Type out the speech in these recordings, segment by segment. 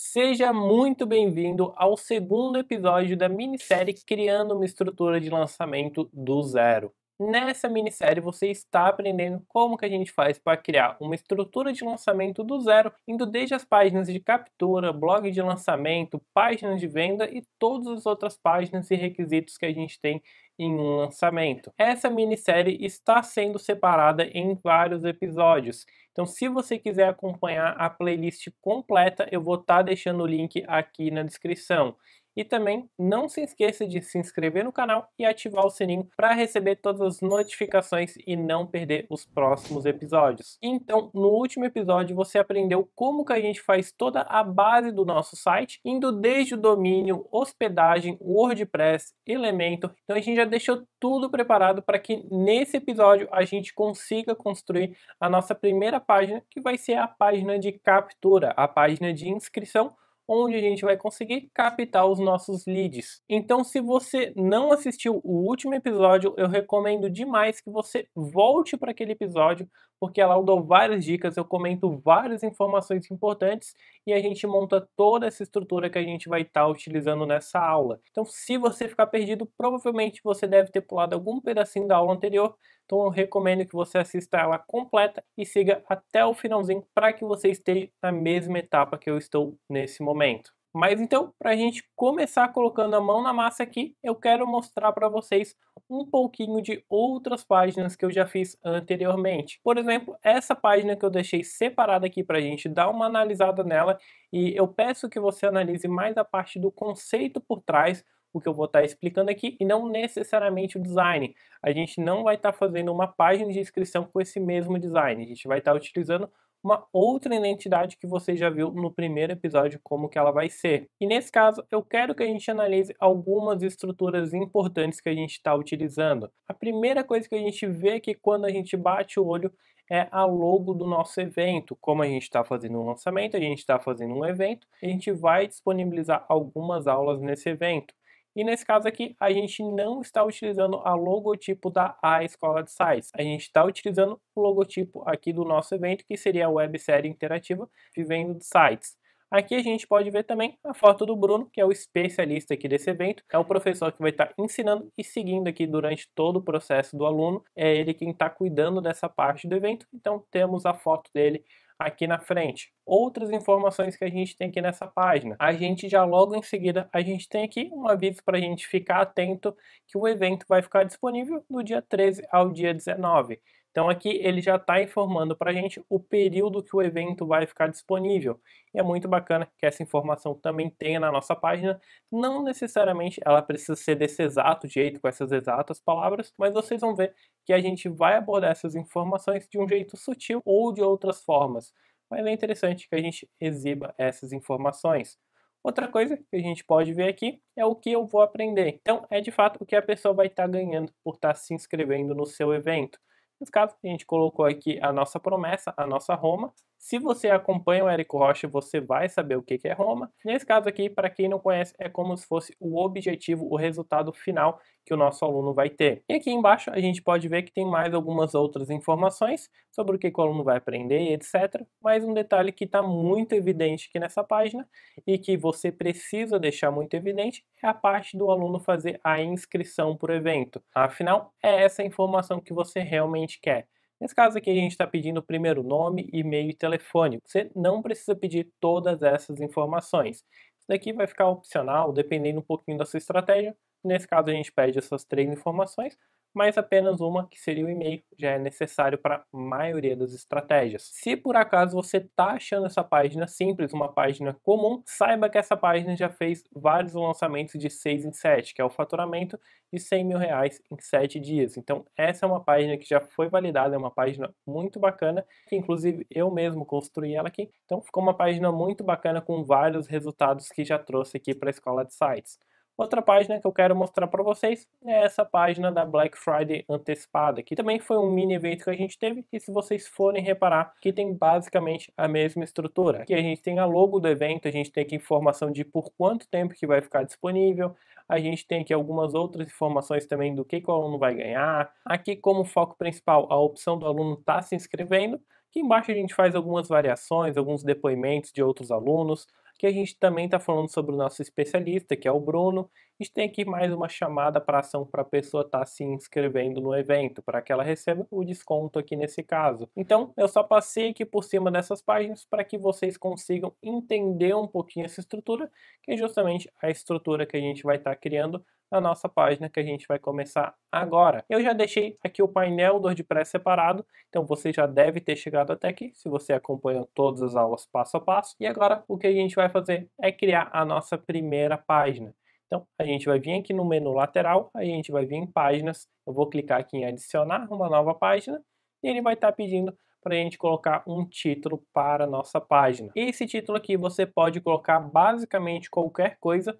Seja muito bem-vindo ao segundo episódio da minissérie Criando uma Estrutura de Lançamento do Zero. Nessa minissérie você está aprendendo como que a gente faz para criar uma estrutura de lançamento do zero, indo desde as páginas de captura, blog de lançamento, páginas de venda e todas as outras páginas e requisitos que a gente tem em um lançamento. Essa minissérie está sendo separada em vários episódios. Então, se você quiser acompanhar a playlist completa, eu vou estar deixando o link aqui na descrição. E também não se esqueça de se inscrever no canal e ativar o sininho para receber todas as notificações e não perder os próximos episódios. Então, no último episódio você aprendeu como que a gente faz toda a base do nosso site, indo desde o domínio, hospedagem, WordPress, Elementor. Então a gente já deixou tudo preparado para que nesse episódio a gente consiga construir a nossa primeira página, que vai ser a página de captura, a página de inscrição, onde a gente vai conseguir captar os nossos leads. Então, se você não assistiu o último episódio, eu recomendo demais que você volte para aquele episódio, porque lá eu dou várias dicas, eu comento várias informações importantes e a gente monta toda essa estrutura que a gente vai estar utilizando nessa aula. Então, se você ficar perdido, provavelmente você deve ter pulado algum pedacinho da aula anterior. Então eu recomendo que você assista ela completa e siga até o finalzinho para que você esteja na mesma etapa que eu estou nesse momento. Mas então, para a gente começar colocando a mão na massa aqui, eu quero mostrar para vocês um pouquinho de outras páginas que eu já fiz anteriormente. Por exemplo, essa página que eu deixei separada aqui para a gente dar uma analisada nela, e eu peço que você analise mais a parte do conceito por trás, o que eu vou estar explicando aqui, e não necessariamente o design. A gente não vai estar fazendo uma página de inscrição com esse mesmo design, a gente vai estar utilizando uma outra identidade que você já viu no primeiro episódio como que ela vai ser. E nesse caso, eu quero que a gente analise algumas estruturas importantes que a gente está utilizando. A primeira coisa que a gente vê aqui quando a gente bate o olho é a logo do nosso evento. Como a gente está fazendo um lançamento, a gente está fazendo um evento, a gente vai disponibilizar algumas aulas nesse evento. E nesse caso aqui, a gente não está utilizando a logotipo da Escola de Sites. A gente está utilizando o logotipo aqui do nosso evento, que seria a websérie interativa Vivendo de Sites. Aqui a gente pode ver também a foto do Bruno, que é o especialista aqui desse evento. É o professor que vai estar ensinando e seguindo aqui durante todo o processo do aluno. É ele quem está cuidando dessa parte do evento. Então temos a foto dele aqui na frente. Outras informações que a gente tem aqui nessa página. A gente já logo em seguida, a gente tem aqui um aviso para a gente ficar atento que o evento vai ficar disponível do dia 13 ao dia 19. Então aqui ele já está informando para a gente o período que o evento vai ficar disponível. E é muito bacana que essa informação também tenha na nossa página. Não necessariamente ela precisa ser desse exato jeito, com essas exatas palavras, mas vocês vão ver que a gente vai abordar essas informações de um jeito sutil ou de outras formas. Mas é interessante que a gente exiba essas informações. Outra coisa que a gente pode ver aqui é o que eu vou aprender. Então, é de fato o que a pessoa vai estar ganhando por estar se inscrevendo no seu evento. Nesse caso, a gente colocou aqui a nossa promessa, a nossa Roma. Se você acompanha o Érico Rocha, você vai saber o que é Roma. Nesse caso aqui, para quem não conhece, é como se fosse o objetivo, o resultado final que o nosso aluno vai ter. E aqui embaixo a gente pode ver que tem mais algumas outras informações sobre o que o aluno vai aprender, etc. Mas um detalhe que está muito evidente aqui nessa página e que você precisa deixar muito evidente é a parte do aluno fazer a inscrição para o evento. Afinal, é essa informação que você realmente quer. Nesse caso aqui a gente está pedindo primeiro nome, e-mail e telefone. Você não precisa pedir todas essas informações. Isso daqui vai ficar opcional, dependendo um pouquinho da sua estratégia. Nesse caso a gente pede essas três informações, mas apenas uma, que seria o e-mail, já é necessário para a maioria das estratégias. Se por acaso você está achando essa página simples, uma página comum, saiba que essa página já fez vários lançamentos de 6 em 7, que é o faturamento de R$100 mil em 7 dias. Então essa é uma página que já foi validada, é uma página muito bacana, que inclusive eu mesmo construí ela aqui. Então ficou uma página muito bacana com vários resultados que já trouxe aqui para a Escola de Sites. Outra página que eu quero mostrar para vocês é essa página da Black Friday antecipada, que também foi um mini evento que a gente teve, e se vocês forem reparar, que tem basicamente a mesma estrutura. Aqui a gente tem a logo do evento, a gente tem aqui informação de por quanto tempo que vai ficar disponível, a gente tem aqui algumas outras informações também do que o aluno vai ganhar. Aqui como foco principal, a opção do aluno estar se inscrevendo. Aqui embaixo a gente faz algumas variações, alguns depoimentos de outros alunos. que a gente também está falando sobre o nosso especialista, que é o Bruno. A gente tem aqui mais uma chamada para ação para a pessoa estar se inscrevendo no evento, para que ela receba o desconto aqui nesse caso. Então, eu só passei aqui por cima dessas páginas para que vocês consigam entender um pouquinho essa estrutura, que é justamente a estrutura que a gente vai estar criando na nossa página que a gente vai começar agora. Eu já deixei aqui o painel do WordPress separado, então você já deve ter chegado até aqui, se você acompanhou todas as aulas passo a passo. E agora o que a gente vai fazer é criar a nossa primeira página. Então a gente vai vir aqui no menu lateral, a gente vai vir em páginas, eu vou clicar aqui em adicionar uma nova página e ele vai estar pedindo para a gente colocar um título para a nossa página. E esse título aqui você pode colocar basicamente qualquer coisa.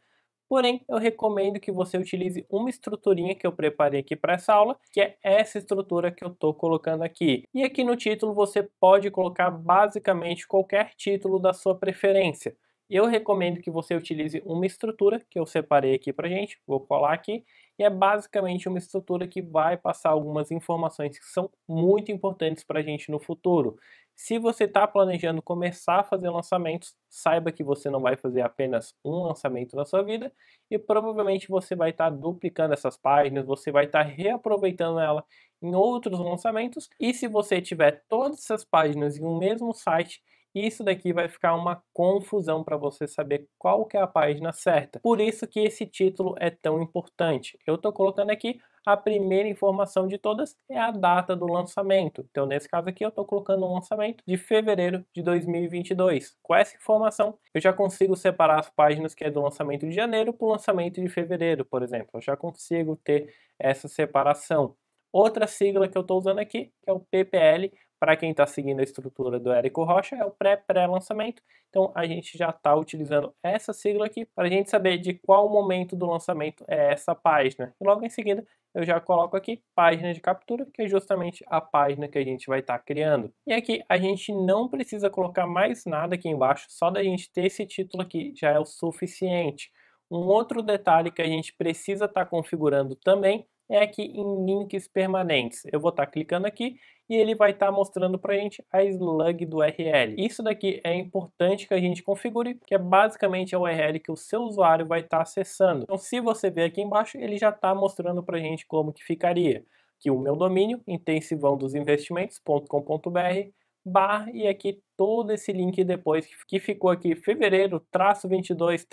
Porém, eu recomendo que você utilize uma estruturinha que eu preparei aqui para essa aula, que é essa estrutura que eu estou colocando aqui. E aqui no título você pode colocar basicamente qualquer título da sua preferência. Eu recomendo que você utilize uma estrutura que eu separei aqui para gente, vou colar aqui, e é basicamente uma estrutura que vai passar algumas informações que são muito importantes para a gente no futuro. Se você está planejando começar a fazer lançamentos, saiba que você não vai fazer apenas um lançamento na sua vida e provavelmente você vai estar duplicando essas páginas, você vai estar reaproveitando ela em outros lançamentos. E se você tiver todas essas páginas em um mesmo site, isso daqui vai ficar uma confusão para você saber qual que é a página certa. Por isso que esse título é tão importante. Eu estou colocando aqui a primeira informação de todas é a data do lançamento. Então, nesse caso aqui, eu estou colocando um lançamento de fevereiro de 2022. Com essa informação, eu já consigo separar as páginas que é do lançamento de janeiro para o lançamento de fevereiro, por exemplo. Eu já consigo ter essa separação. Outra sigla que eu estou usando aqui, que é o PPL, para quem está seguindo a estrutura do Érico Rocha, é o pré-lançamento. Então, a gente já está utilizando essa sigla aqui para a gente saber de qual momento do lançamento é essa página. E logo em seguida, eu já coloco aqui página de captura, que é justamente a página que a gente vai estar criando. E aqui a gente não precisa colocar mais nada aqui embaixo, só da gente ter esse título aqui já é o suficiente. Um outro detalhe que a gente precisa estar configurando também é aqui em links permanentes. Eu vou estar clicando aqui e ele vai estar mostrando para a gente a slug do URL. Isso daqui é importante que a gente configure, que é basicamente a URL que o seu usuário vai estar acessando. Então, se você ver aqui embaixo, ele já está mostrando para a gente como que ficaria. Que o meu domínio, intensivãodosinvestimentos.com.br /, e aqui todo esse link depois que ficou aqui fevereiro -22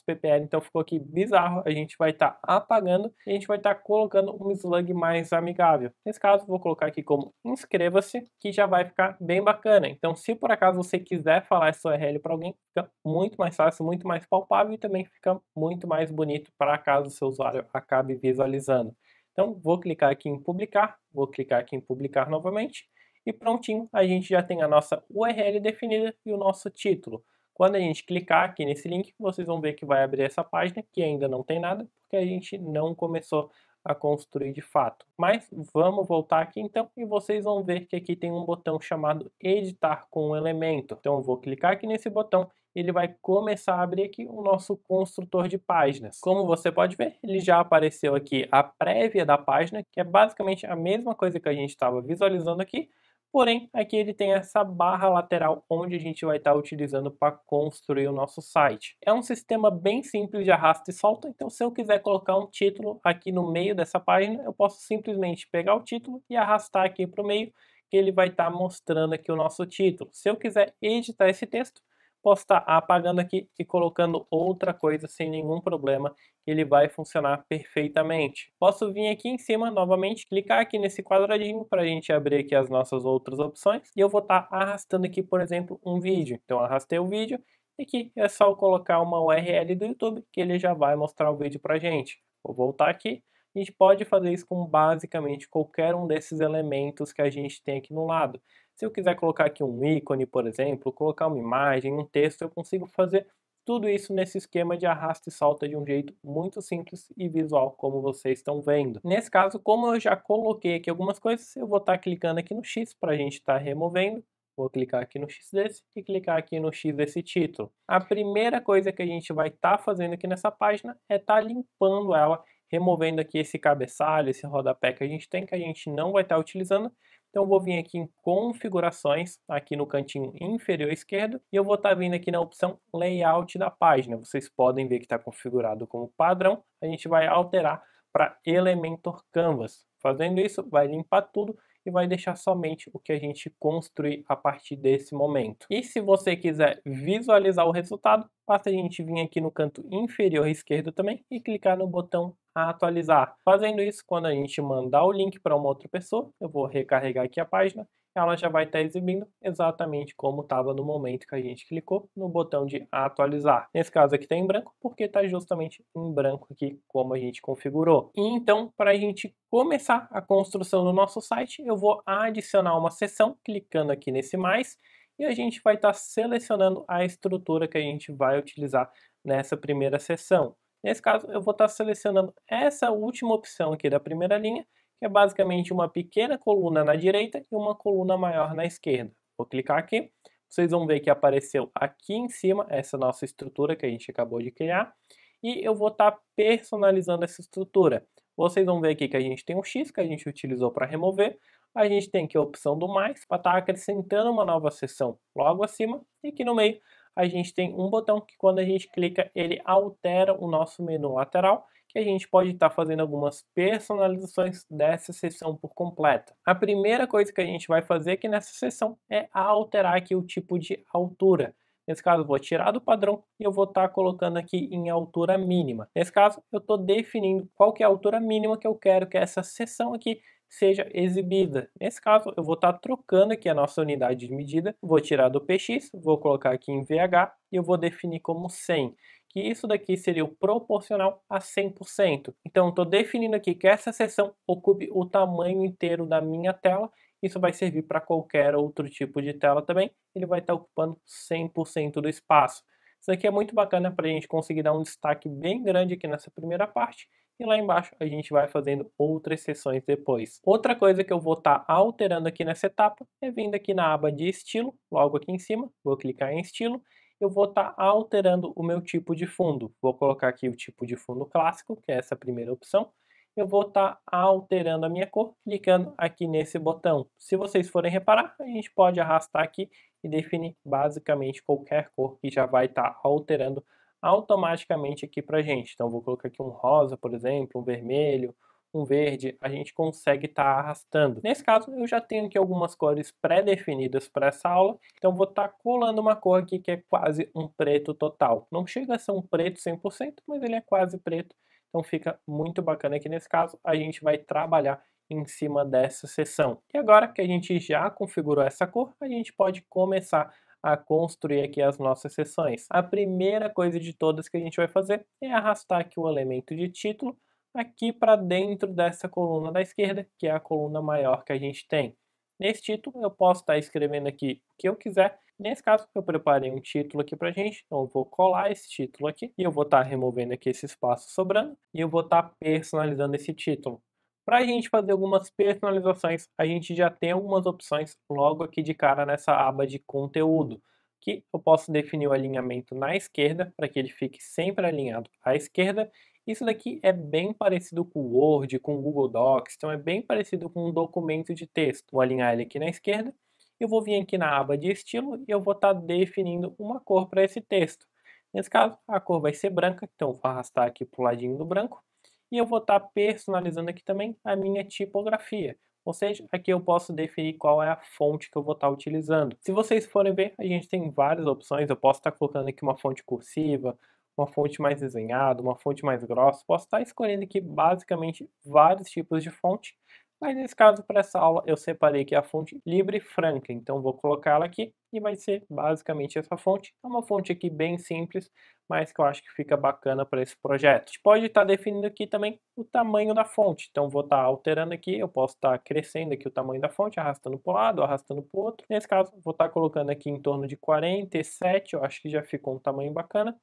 _PPL, então ficou aqui bizarro. A gente vai estar apagando e a gente vai estar colocando um slug mais amigável. Nesse caso vou colocar aqui como inscreva-se, que já vai ficar bem bacana. Então se por acaso você quiser falar essa URL para alguém, fica muito mais fácil, muito mais palpável e também fica muito mais bonito para caso o seu usuário acabe visualizando. Então vou clicar aqui em publicar, vou clicar aqui em publicar novamente. E prontinho, a gente já tem a nossa URL definida e o nosso título. Quando a gente clicar aqui nesse link, vocês vão ver que vai abrir essa página, que ainda não tem nada, porque a gente não começou a construir de fato. Mas vamos voltar aqui então e vocês vão ver que aqui tem um botão chamado editar com elemento. Então eu vou clicar aqui nesse botão e ele vai começar a abrir aqui o nosso construtor de páginas. Como você pode ver, ele já apareceu aqui a prévia da página, que é basicamente a mesma coisa que a gente estava visualizando aqui. Porém, aqui ele tem essa barra lateral onde a gente vai estar utilizando para construir o nosso site. É um sistema bem simples de arrasta e solta, então se eu quiser colocar um título aqui no meio dessa página, eu posso simplesmente pegar o título e arrastar aqui para o meio, que ele vai estar mostrando aqui o nosso título. Se eu quiser editar esse texto, posso estar apagando aqui e colocando outra coisa sem nenhum problema, ele vai funcionar perfeitamente. Posso vir aqui em cima novamente, clicar aqui nesse quadradinho para a gente abrir aqui as nossas outras opções e eu vou estar arrastando aqui, por exemplo, um vídeo. Então arrastei o vídeo e aqui é só colocar uma URL do YouTube que ele já vai mostrar o vídeo para a gente. Vou voltar aqui. A gente pode fazer isso com basicamente qualquer um desses elementos que a gente tem aqui no lado. Se eu quiser colocar aqui um ícone, por exemplo, colocar uma imagem, um texto, eu consigo fazer tudo isso nesse esquema de arrasta e solta de um jeito muito simples e visual, como vocês estão vendo. Nesse caso, como eu já coloquei aqui algumas coisas, eu vou estar clicando aqui no X para a gente estar removendo. Vou clicar aqui no X desse e clicar aqui no X desse título. A primeira coisa que a gente vai estar fazendo aqui nessa página é estar limpando ela, removendo aqui esse cabeçalho, esse rodapé que a gente tem, que a gente não vai estar utilizando, Então eu vou vir aqui em configurações, aqui no cantinho inferior esquerdo, e eu vou estar vindo aqui na opção layout da página. Vocês podem ver que está configurado como padrão, a gente vai alterar para Elementor Canvas. Fazendo isso, vai limpar tudo e vai deixar somente o que a gente construir a partir desse momento. E se você quiser visualizar o resultado, basta a gente vir aqui no canto inferior esquerdo também e clicar no botão atualizar. Fazendo isso, quando a gente mandar o link para uma outra pessoa, eu vou recarregar aqui a página, ela já vai estar exibindo exatamente como estava no momento que a gente clicou no botão de atualizar. Nesse caso aqui está em branco, porque está justamente em branco aqui como a gente configurou. E então, para a gente começar a construção do nosso site, eu vou adicionar uma seção, clicando aqui nesse mais, e a gente vai estar selecionando a estrutura que a gente vai utilizar nessa primeira seção. Nesse caso, eu vou estar selecionando essa última opção aqui da primeira linha, que é basicamente uma pequena coluna na direita e uma coluna maior na esquerda. Vou clicar aqui, vocês vão ver que apareceu aqui em cima essa nossa estrutura que a gente acabou de criar, e eu vou estar personalizando essa estrutura. Vocês vão ver aqui que a gente tem um X que a gente utilizou para remover, a gente tem aqui a opção do mais para estar acrescentando uma nova seção logo acima, e aqui no meio a gente tem um botão que quando a gente clica ele altera o nosso menu lateral, que a gente pode estar fazendo algumas personalizações dessa seção por completa. A primeira coisa que a gente vai fazer aqui nessa seção é alterar aqui o tipo de altura. Nesse caso, eu vou tirar do padrão e eu vou estar colocando aqui em altura mínima. Nesse caso, eu estou definindo qual que é a altura mínima que eu quero que essa seção aqui seja exibida. Nesse caso, eu vou estar trocando aqui a nossa unidade de medida, vou tirar do px, vou colocar aqui em VH e eu vou definir como 100, que isso daqui seria o proporcional a 100%. Então, estou definindo aqui que essa seção ocupe o tamanho inteiro da minha tela. Isso vai servir para qualquer outro tipo de tela também. Ele vai estar ocupando 100% do espaço. Isso aqui é muito bacana para a gente conseguir dar um destaque bem grande aqui nessa primeira parte. E lá embaixo a gente vai fazendo outras seções depois. Outra coisa que eu vou estar alterando aqui nessa etapa é vindo aqui na aba de estilo, logo aqui em cima, vou clicar em estilo, eu vou estar alterando o meu tipo de fundo. Vou colocar aqui o tipo de fundo clássico, que é essa primeira opção. Eu vou estar alterando a minha cor, clicando aqui nesse botão. Se vocês forem reparar, a gente pode arrastar aqui e definir basicamente qualquer cor que já vai estar alterando automaticamente aqui para a gente. Então, vou colocar aqui um rosa, por exemplo, um vermelho, um verde, a gente consegue estar arrastando. Nesse caso, eu já tenho aqui algumas cores pré-definidas para essa aula, então vou estar colando uma cor aqui que é quase um preto total. Não chega a ser um preto 100%, mas ele é quase preto, então fica muito bacana aqui nesse caso. A gente vai trabalhar em cima dessa seção. E agora que a gente já configurou essa cor, a gente pode começar a construir aqui as nossas seções. A primeira coisa de todas que a gente vai fazer é arrastar aqui o elemento de título aqui para dentro dessa coluna da esquerda, que é a coluna maior que a gente tem. Nesse título eu posso estar escrevendo aqui o que eu quiser. Nesse caso eu preparei um título aqui para a gente, então eu vou colar esse título aqui e eu vou estar removendo aqui esse espaço sobrando e eu vou estar personalizando esse título. Para a gente fazer algumas personalizações, a gente já tem algumas opções logo aqui de cara nessa aba de conteúdo, que eu posso definir o alinhamento na esquerda, para que ele fique sempre alinhado à esquerda. Isso daqui é bem parecido com o Word, com o Google Docs, então é bem parecido com um documento de texto. Vou alinhar ele aqui na esquerda, eu vou vir aqui na aba de estilo e eu vou estar definindo uma cor para esse texto. Nesse caso, a cor vai ser branca, então vou arrastar aqui para o ladinho do branco. E eu vou estar personalizando aqui também a minha tipografia. Ou seja, aqui eu posso definir qual é a fonte que eu vou estar utilizando. Se vocês forem ver, a gente tem várias opções. Eu posso estar colocando aqui uma fonte cursiva, uma fonte mais desenhada, uma fonte mais grossa. Posso estar escolhendo aqui basicamente vários tipos de fonte. Mas nesse caso, para essa aula, eu separei aqui a fonte Libre Franca. Então, vou colocar ela aqui e vai ser basicamente essa fonte. É uma fonte aqui bem simples, mas que eu acho que fica bacana para esse projeto. A gente pode estar definindo aqui também o tamanho da fonte. Então, vou estar alterando aqui, eu posso estar crescendo aqui o tamanho da fonte, arrastando para um lado, arrastando para o outro. Nesse caso, vou estar colocando aqui em torno de 47, eu acho que já ficou um tamanho bacana.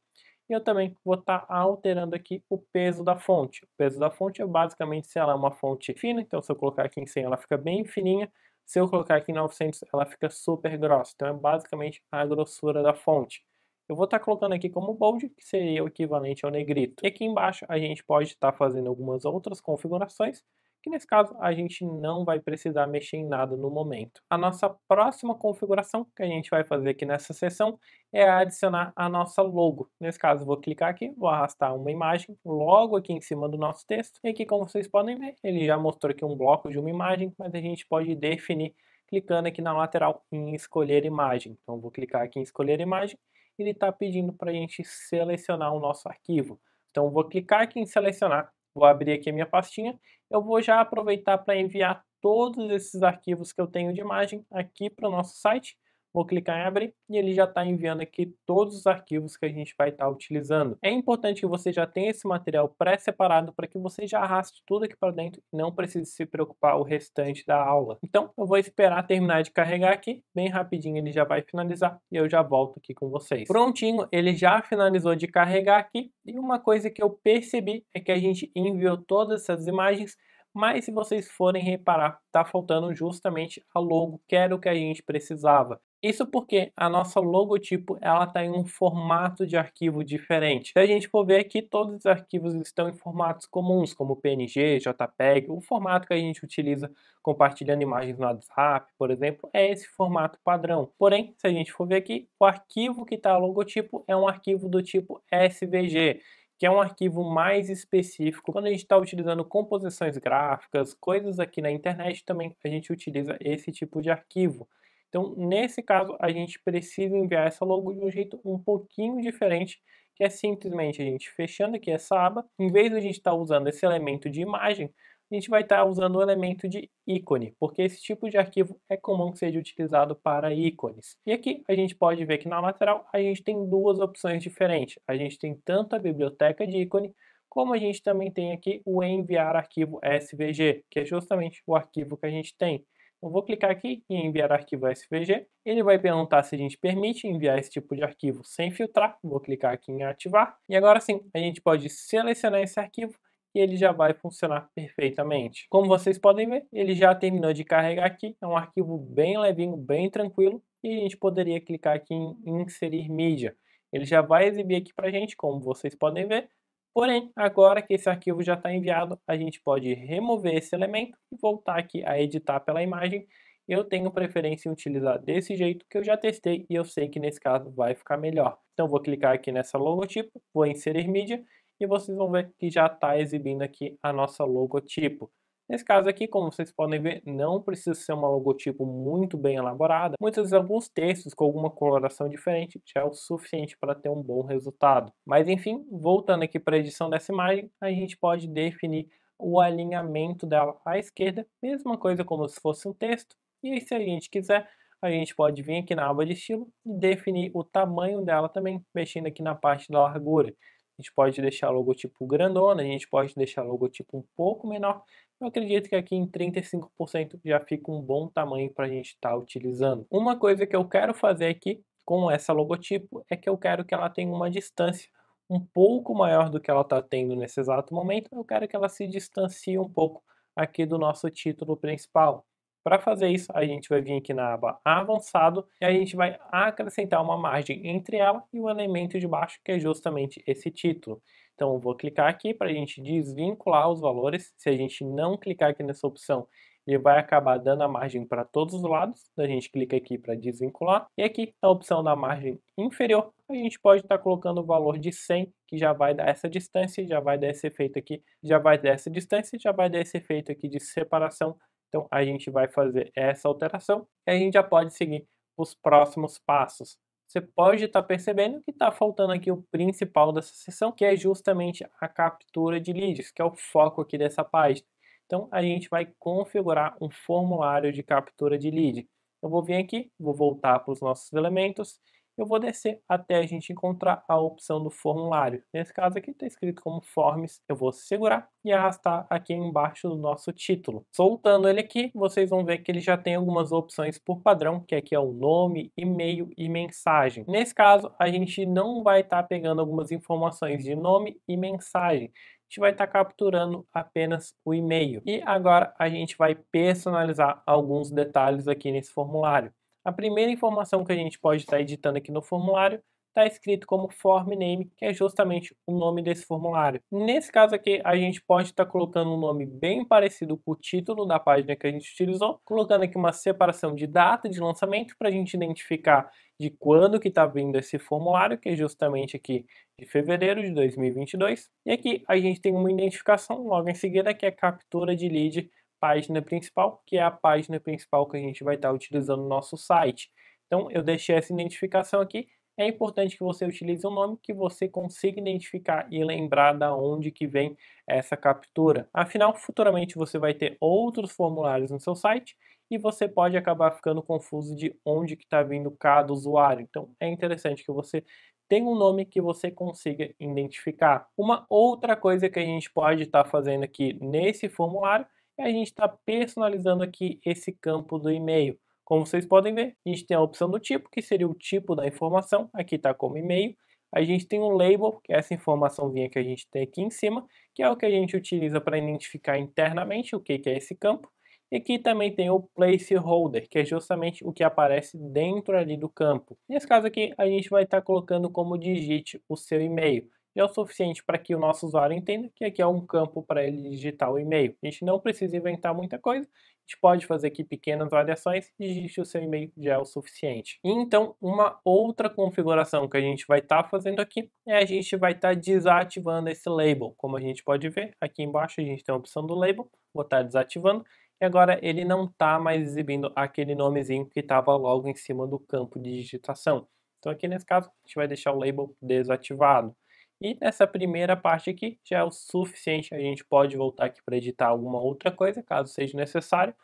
E eu também vou estar alterando aqui o peso da fonte. O peso da fonte é basicamente se ela é uma fonte fina, então se eu colocar aqui em 100 ela fica bem fininha, se eu colocar aqui em 900 ela fica super grossa, então é basicamente a grossura da fonte. Eu vou estar colocando aqui como bold, que seria o equivalente ao negrito. E aqui embaixo a gente pode estar fazendo algumas outras configurações, que nesse caso a gente não vai precisar mexer em nada no momento. A nossa próxima configuração que a gente vai fazer aqui nessa seção é adicionar a nossa logo. Nesse caso, vou clicar aqui, vou arrastar uma imagem logo aqui em cima do nosso texto. E aqui, como vocês podem ver, ele já mostrou aqui um bloco de uma imagem, mas a gente pode definir clicando aqui na lateral em escolher imagem. Então, vou clicar aqui em escolher imagem. Ele está pedindo para a gente selecionar o nosso arquivo. Então, vou clicar aqui em selecionar, vou abrir aqui a minha pastinha. Eu vou já aproveitar para enviar todos esses arquivos que eu tenho de imagem aqui para o nosso site. Vou clicar em abrir e ele já está enviando aqui todos os arquivos que a gente vai estar utilizando. É importante que você já tenha esse material pré-separado para que você já arraste tudo aqui para dentro e não precise se preocupar o restante da aula. Então eu vou esperar terminar de carregar aqui, bem rapidinho ele já vai finalizar e eu já volto aqui com vocês. Prontinho, ele já finalizou de carregar aqui e uma coisa que eu percebi é que a gente enviou todas essas imagens, mas se vocês forem reparar, está faltando justamente a logo, que era o que a gente precisava. Isso porque a nossa logotipo ela está em um formato de arquivo diferente. Se a gente for ver aqui, todos os arquivos estão em formatos comuns, como PNG, JPEG, o formato que a gente utiliza compartilhando imagens no WhatsApp, por exemplo, é esse formato padrão. Porém, se a gente for ver aqui, o arquivo que está logotipo é um arquivo do tipo SVG, que é um arquivo mais específico. Quando a gente está utilizando composições gráficas, coisas aqui na internet, também a gente utiliza esse tipo de arquivo. Então, nesse caso, a gente precisa enviar essa logo de um jeito um pouquinho diferente, que é simplesmente a gente fechando aqui essa aba, em vez de a gente estar usando esse elemento de imagem, a gente vai estar usando o elemento de ícone, porque esse tipo de arquivo é comum que seja utilizado para ícones. E aqui a gente pode ver que na lateral a gente tem duas opções diferentes. A gente tem tanto a biblioteca de ícone, como a gente também tem aqui o enviar arquivo SVG, que é justamente o arquivo que a gente tem. Eu vou clicar aqui em enviar arquivo SVG. Ele vai perguntar se a gente permite enviar esse tipo de arquivo sem filtrar. Vou clicar aqui em ativar. E agora sim, a gente pode selecionar esse arquivo e ele já vai funcionar perfeitamente. Como vocês podem ver, ele já terminou de carregar aqui. É um arquivo bem levinho, bem tranquilo. E a gente poderia clicar aqui em inserir mídia. Ele já vai exibir aqui para a gente, como vocês podem ver. Porém, agora que esse arquivo já está enviado, a gente pode remover esse elemento e voltar aqui a editar pela imagem. Eu tenho preferência em utilizar desse jeito, que eu já testei e eu sei que nesse caso vai ficar melhor. Então vou clicar aqui nessa logotipo, vou inserir mídia e vocês vão ver que já está exibindo aqui a nossa logotipo. Nesse caso aqui, como vocês podem ver, não precisa ser uma logotipo muito bem elaborada. Muitas vezes alguns textos com alguma coloração diferente já é o suficiente para ter um bom resultado. Mas enfim, voltando aqui para a edição dessa imagem, a gente pode definir o alinhamento dela à esquerda, mesma coisa como se fosse um texto. E aí, se a gente quiser, a gente pode vir aqui na aba de estilo e definir o tamanho dela também, mexendo aqui na parte da largura. A gente pode deixar o logotipo grandona, a gente pode deixar o logotipo um pouco menor. Eu acredito que aqui em 35% já fica um bom tamanho para a gente estar utilizando. Uma coisa que eu quero fazer aqui com essa logotipo é que eu quero que ela tenha uma distância um pouco maior do que ela está tendo nesse exato momento. Eu quero que ela se distancie um pouco aqui do nosso título principal. Para fazer isso, a gente vai vir aqui na aba Avançado e a gente vai acrescentar uma margem entre ela e o elemento de baixo, que é justamente esse título. Então, eu vou clicar aqui para a gente desvincular os valores. Se a gente não clicar aqui nessa opção, ele vai acabar dando a margem para todos os lados. A gente clica aqui para desvincular. E aqui, na opção da margem inferior, a gente pode estar colocando o valor de 100, que já vai dar essa distância, já vai dar esse efeito aqui, já vai dar essa distância, já vai dar esse efeito aqui de separação. Então, a gente vai fazer essa alteração e a gente já pode seguir os próximos passos. Você pode estar percebendo que está faltando aqui o principal dessa sessão, que é justamente a captura de leads, que é o foco aqui dessa página. Então, a gente vai configurar um formulário de captura de lead. Eu vou vir aqui, vou voltar para os nossos elementos, eu vou descer até a gente encontrar a opção do formulário. Nesse caso aqui está escrito como Forms, eu vou segurar e arrastar aqui embaixo do nosso título. Soltando ele aqui, vocês vão ver que ele já tem algumas opções por padrão, que aqui é o nome, e-mail e mensagem. Nesse caso, a gente não vai estar pegando algumas informações de nome e mensagem. A gente vai estar capturando apenas o e-mail. E agora a gente vai personalizar alguns detalhes aqui nesse formulário. A primeira informação que a gente pode estar editando aqui no formulário está escrito como form name, que é justamente o nome desse formulário. Nesse caso aqui, a gente pode estar colocando um nome bem parecido com o título da página que a gente utilizou, colocando aqui uma separação de data de lançamento para a gente identificar de quando que está vindo esse formulário, que é justamente aqui de fevereiro de 2022. E aqui a gente tem uma identificação logo em seguida, que é captura de lead página principal, que é a página principal que a gente vai estar utilizando no nosso site. Então eu deixei essa identificação aqui. É importante que você utilize um nome que você consiga identificar e lembrar da onde que vem essa captura. Afinal, futuramente você vai ter outros formulários no seu site e você pode acabar ficando confuso de onde que está vindo cada usuário. Então é interessante que você tenha um nome que você consiga identificar. Uma outra coisa que a gente pode estar fazendo aqui nesse formulário é a gente estar personalizando aqui esse campo do e-mail. Como vocês podem ver, a gente tem a opção do tipo, que seria o tipo da informação, aqui está como e-mail. A gente tem um label, que é essa informaçãozinha que a gente tem aqui em cima, que é o que a gente utiliza para identificar internamente o que é esse campo. E aqui também tem o placeholder, que é justamente o que aparece dentro ali do campo. Nesse caso aqui, a gente vai estar colocando como digite o seu e-mail. É o suficiente para que o nosso usuário entenda que aqui é um campo para ele digitar o e-mail. A gente não precisa inventar muita coisa, a gente pode fazer aqui pequenas variações e digite o seu e-mail já é o suficiente. Então, uma outra configuração que a gente vai estar fazendo aqui é a gente vai estar desativando esse label. Como a gente pode ver, aqui embaixo a gente tem a opção do label, vou estar desativando. E agora ele não está mais exibindo aquele nomezinho que estava logo em cima do campo de digitação. Então aqui nesse caso, a gente vai deixar o label desativado. E nessa primeira parte aqui já é o suficiente, a gente pode voltar aqui para editar alguma outra coisa, caso seja necessário,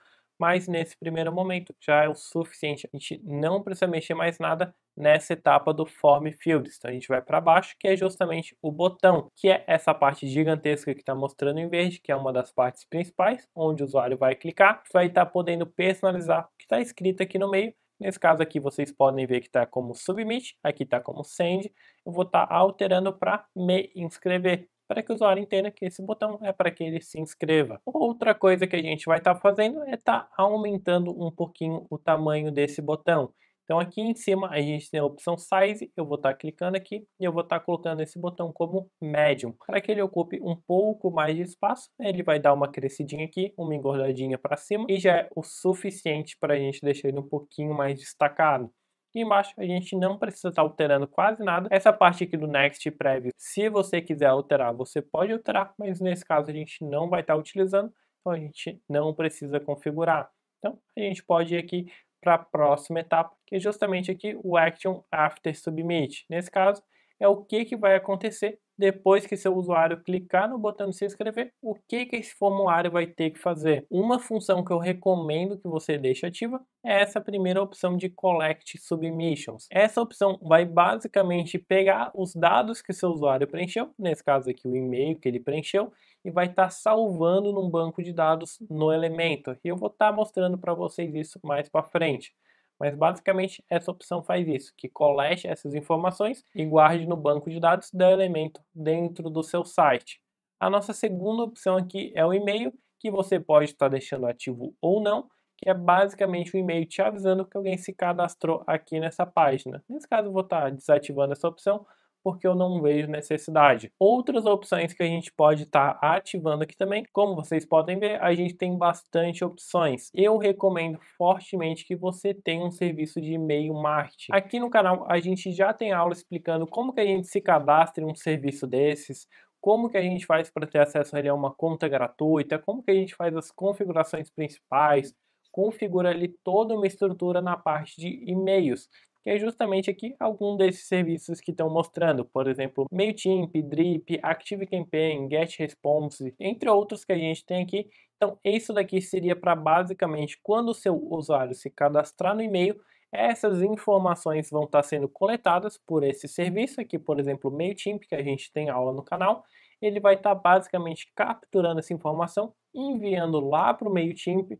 mas nesse primeiro momento já é o suficiente, a gente não precisa mexer mais nada nessa etapa do Form Fields. Então a gente vai para baixo, que é justamente o botão, que é essa parte gigantesca que está mostrando em verde, que é uma das partes principais, onde o usuário vai clicar, vai estar podendo personalizar o que está escrito aqui no meio. Nesse caso aqui vocês podem ver que está como Submit, aqui está como Send. Eu vou estar alterando para Me Inscrever, para que o usuário entenda que esse botão é para que ele se inscreva. Outra coisa que a gente vai estar fazendo é estar aumentando um pouquinho o tamanho desse botão. Então aqui em cima a gente tem a opção Size, eu vou estar clicando aqui e eu vou estar colocando esse botão como Medium, para que ele ocupe um pouco mais de espaço. Ele vai dar uma crescidinha aqui, uma engordadinha para cima e já é o suficiente para a gente deixar ele um pouquinho mais destacado. Aqui embaixo a gente não precisa estar alterando quase nada. Essa parte aqui do Next Preview, se você quiser alterar, você pode alterar, mas nesse caso a gente não vai estar utilizando, então a gente não precisa configurar. Então a gente pode ir aqui para a próxima etapa, que é justamente aqui o Action After Submit. Nesse caso, é o que vai acontecer depois que seu usuário clicar no botão de se inscrever, o que esse formulário vai ter que fazer. Uma função que eu recomendo que você deixe ativa é essa primeira opção de Collect Submissions. Essa opção vai basicamente pegar os dados que seu usuário preencheu, nesse caso aqui o e-mail que ele preencheu, e vai estar salvando num banco de dados no Elementor. E eu vou estar mostrando para vocês isso mais para frente. Mas basicamente essa opção faz isso, que colete essas informações e guarde no banco de dados da Elementor dentro do seu site. A nossa segunda opção aqui é o e-mail, que você pode estar deixando ativo ou não, que é basicamente um e-mail te avisando que alguém se cadastrou aqui nessa página. Nesse caso eu vou estar desativando essa opção, porque eu não vejo necessidade. Outras opções que a gente pode estar ativando aqui também, como vocês podem ver, a gente tem bastante opções. Eu recomendo fortemente que você tenha um serviço de e-mail marketing. Aqui no canal a gente já tem aula explicando como que a gente se cadastra em um serviço desses, como que a gente faz para ter acesso a uma conta gratuita, como que a gente faz as configurações principais, configura ali toda uma estrutura na parte de e-mails, que é justamente aqui algum desses serviços que estão mostrando, por exemplo, MailChimp, Drip, ActiveCampaign, GetResponse, entre outros que a gente tem aqui. Então, isso daqui seria para basicamente quando o seu usuário se cadastrar no e-mail, essas informações vão estar sendo coletadas por esse serviço aqui, por exemplo, o MailChimp, que a gente tem aula no canal. Ele vai estar basicamente capturando essa informação, enviando lá para o MailChimp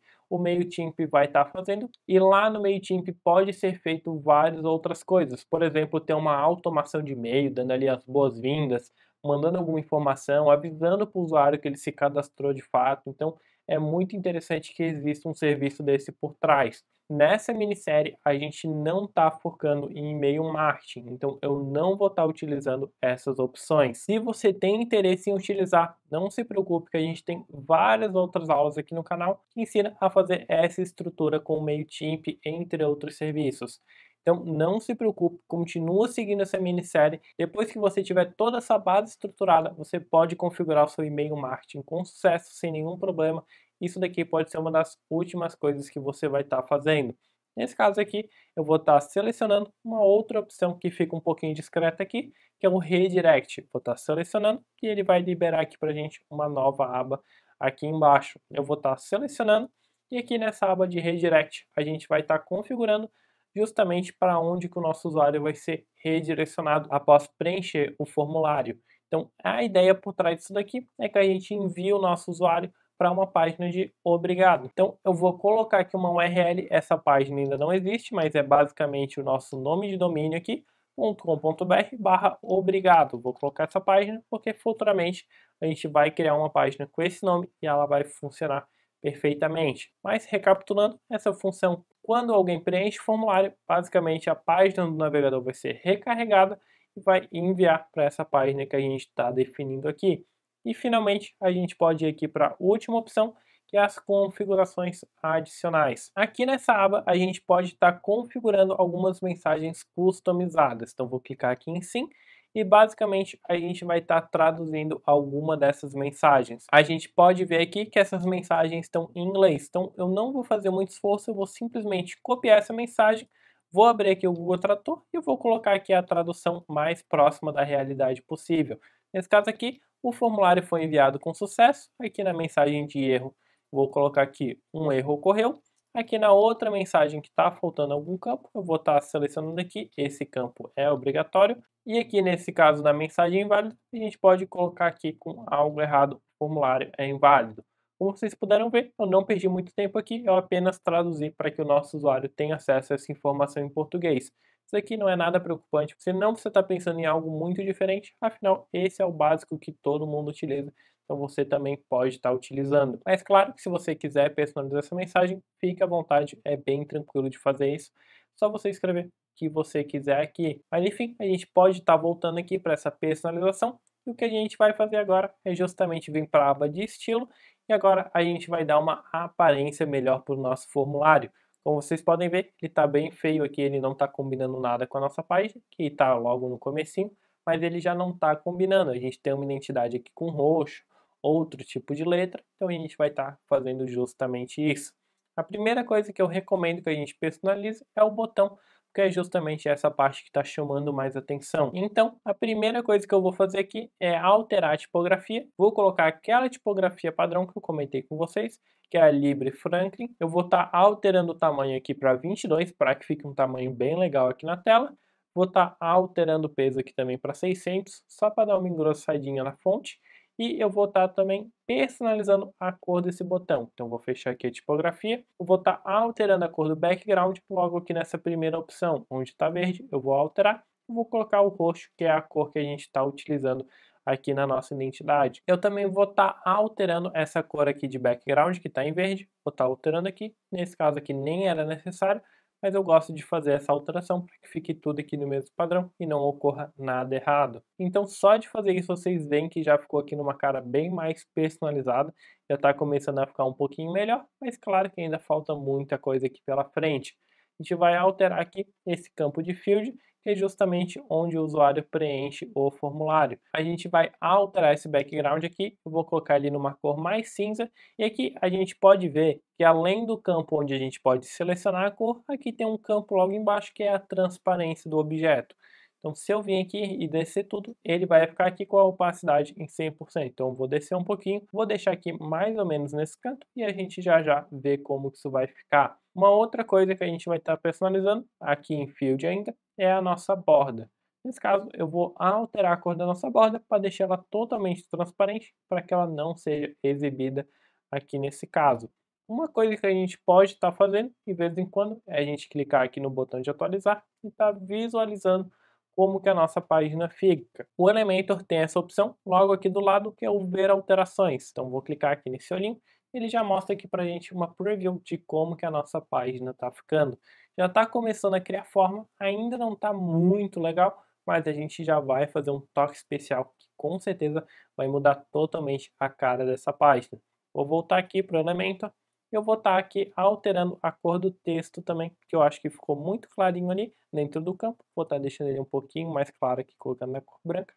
vai estar fazendo, e lá no MailChimp pode ser feito várias outras coisas, por exemplo, ter uma automação de e-mail, dando ali as boas-vindas, mandando alguma informação, avisando para o usuário que ele se cadastrou de fato. Então é muito interessante que exista um serviço desse por trás. nessa minissérie a gente não está focando em e-mail marketing, então eu não vou estar utilizando essas opções. Se você tem interesse em utilizar, não se preocupe que a gente tem várias outras aulas aqui no canal que ensina a fazer essa estrutura com o MailChimp, entre outros serviços. Então não se preocupe, continua seguindo essa minissérie. Depois que você tiver toda essa base estruturada, você pode configurar o seu e-mail marketing com sucesso, sem nenhum problema. Isso daqui pode ser uma das últimas coisas que você vai estar fazendo. Nesse caso aqui, eu vou estar selecionando uma outra opção que fica um pouquinho discreta aqui, que é o Redirect. Vou estar selecionando e ele vai liberar aqui para a gente uma nova aba aqui embaixo. Eu vou estar selecionando e aqui nessa aba de Redirect a gente vai estar configurando justamente para onde que o nosso usuário vai ser redirecionado após preencher o formulário. Então, a ideia por trás disso daqui é que a gente envie o nosso usuário para uma página de obrigado. Então, eu vou colocar aqui uma URL, essa página ainda não existe, mas é basicamente o nosso nome de domínio aqui, .com.br/obrigado. Vou colocar essa página porque futuramente a gente vai criar uma página com esse nome e ela vai funcionar perfeitamente. Mas recapitulando, essa função, quando alguém preenche o formulário, basicamente a página do navegador vai ser recarregada e vai enviar para essa página que a gente está definindo aqui. E finalmente a gente pode ir aqui para a última opção, que é as configurações adicionais. Aqui nessa aba a gente pode estar configurando algumas mensagens customizadas. Então vou clicar aqui em sim e basicamente a gente vai estar traduzindo alguma dessas mensagens. A gente pode ver aqui que essas mensagens estão em inglês, então eu não vou fazer muito esforço, eu vou simplesmente copiar essa mensagem, vou abrir aqui o Google Tradutor e vou colocar aqui a tradução mais próxima da realidade possível. Nesse caso aqui, o formulário foi enviado com sucesso. Aqui na mensagem de erro, vou colocar aqui um erro ocorreu. Aqui na outra mensagem que está faltando algum campo, eu vou estar selecionando aqui, esse campo é obrigatório. E aqui nesse caso da mensagem inválida, a gente pode colocar aqui com algo errado, o formulário é inválido. Como vocês puderam ver, eu não perdi muito tempo aqui, eu apenas traduzi para que o nosso usuário tenha acesso a essa informação em português. Isso aqui não é nada preocupante, senão você está pensando em algo muito diferente, afinal, esse é o básico que todo mundo utiliza, então você também pode estar utilizando. Mas claro que se você quiser personalizar essa mensagem, fique à vontade, é bem tranquilo de fazer isso, só você escrever o que você quiser aqui. Mas enfim, a gente pode estar voltando aqui para essa personalização, e o que a gente vai fazer agora é justamente vir para a aba de estilo, e agora a gente vai dar uma aparência melhor para o nosso formulário. Como vocês podem ver, ele está bem feio aqui, ele não está combinando nada com a nossa página, que está logo no comecinho, mas ele já não está combinando. A gente tem uma identidade aqui com roxo, outro tipo de letra, então a gente vai estar fazendo justamente isso. A primeira coisa que eu recomendo que a gente personalize é o botão, que é justamente essa parte que está chamando mais atenção. Então, a primeira coisa que eu vou fazer aqui é alterar a tipografia. Vou colocar aquela tipografia padrão que eu comentei com vocês, que é a Libre Franklin. Eu vou estar alterando o tamanho aqui para 22, para que fique um tamanho bem legal aqui na tela. Vou estar alterando o peso aqui também para 600, só para dar uma engrossadinha na fonte. E eu vou estar também personalizando a cor desse botão. Então vou fechar aqui a tipografia, eu vou estar alterando a cor do background logo aqui nessa primeira opção, onde está verde, eu vou alterar, eu vou colocar o roxo, que é a cor que a gente está utilizando aqui na nossa identidade. Eu também vou estar alterando essa cor aqui de background, que está em verde, vou estar alterando aqui, nesse caso aqui nem era necessário, mas eu gosto de fazer essa alteração para que fique tudo aqui no mesmo padrão e não ocorra nada errado. Então só de fazer isso vocês veem que já ficou aqui numa cara bem mais personalizada, já está começando a ficar um pouquinho melhor, mas claro que ainda falta muita coisa aqui pela frente. A gente vai alterar aqui esse campo de field, que é justamente onde o usuário preenche o formulário. A gente vai alterar esse background aqui, eu vou colocar ele numa cor mais cinza, e aqui a gente pode ver que além do campo onde a gente pode selecionar a cor, aqui tem um campo logo embaixo que é a transparência do objeto. Então se eu vir aqui e descer tudo, ele vai ficar aqui com a opacidade em 100%. Então eu vou descer um pouquinho, vou deixar aqui mais ou menos nesse canto e a gente já vê como que isso vai ficar. Uma outra coisa que a gente vai estar personalizando aqui em Field ainda é a nossa borda. Nesse caso, eu vou alterar a cor da nossa borda para deixar ela totalmente transparente para que ela não seja exibida aqui nesse caso. Uma coisa que a gente pode estar fazendo de vez em quando é a gente clicar aqui no botão de atualizar e estar visualizando como que a nossa página fica. O Elementor tem essa opção logo aqui do lado que é o ver alterações. Então vou clicar aqui nesse olhinho ele já mostra aqui pra gente uma preview de como que a nossa página tá ficando. Já tá começando a criar forma, ainda não tá muito legal, mas a gente já vai fazer um toque especial que com certeza vai mudar totalmente a cara dessa página. Vou voltar aqui para o elemento, eu vou estar aqui alterando a cor do texto também, que eu acho que ficou muito clarinho ali dentro do campo. Vou estar deixando ele um pouquinho mais claro aqui, colocando na cor branca.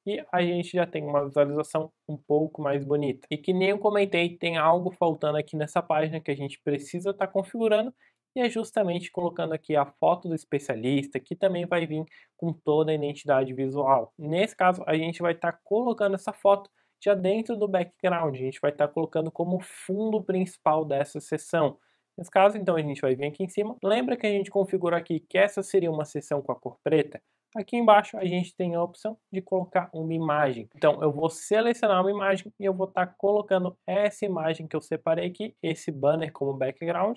E a gente já tem uma visualização um pouco mais bonita. E que nem eu comentei, tem algo faltando aqui nessa página que a gente precisa estar configurando, e é justamente colocando aqui a foto do especialista, que também vai vir com toda a identidade visual. Nesse caso, a gente vai estar colocando essa foto já dentro do background, a gente vai estar colocando como fundo principal dessa sessão. Nesse caso, então, a gente vai vir aqui em cima. Lembra que a gente configurou aqui que essa seria uma sessão com a cor preta? Aqui embaixo a gente tem a opção de colocar uma imagem. Então eu vou selecionar uma imagem e eu vou estar colocando essa imagem que eu separei aqui, esse banner como background.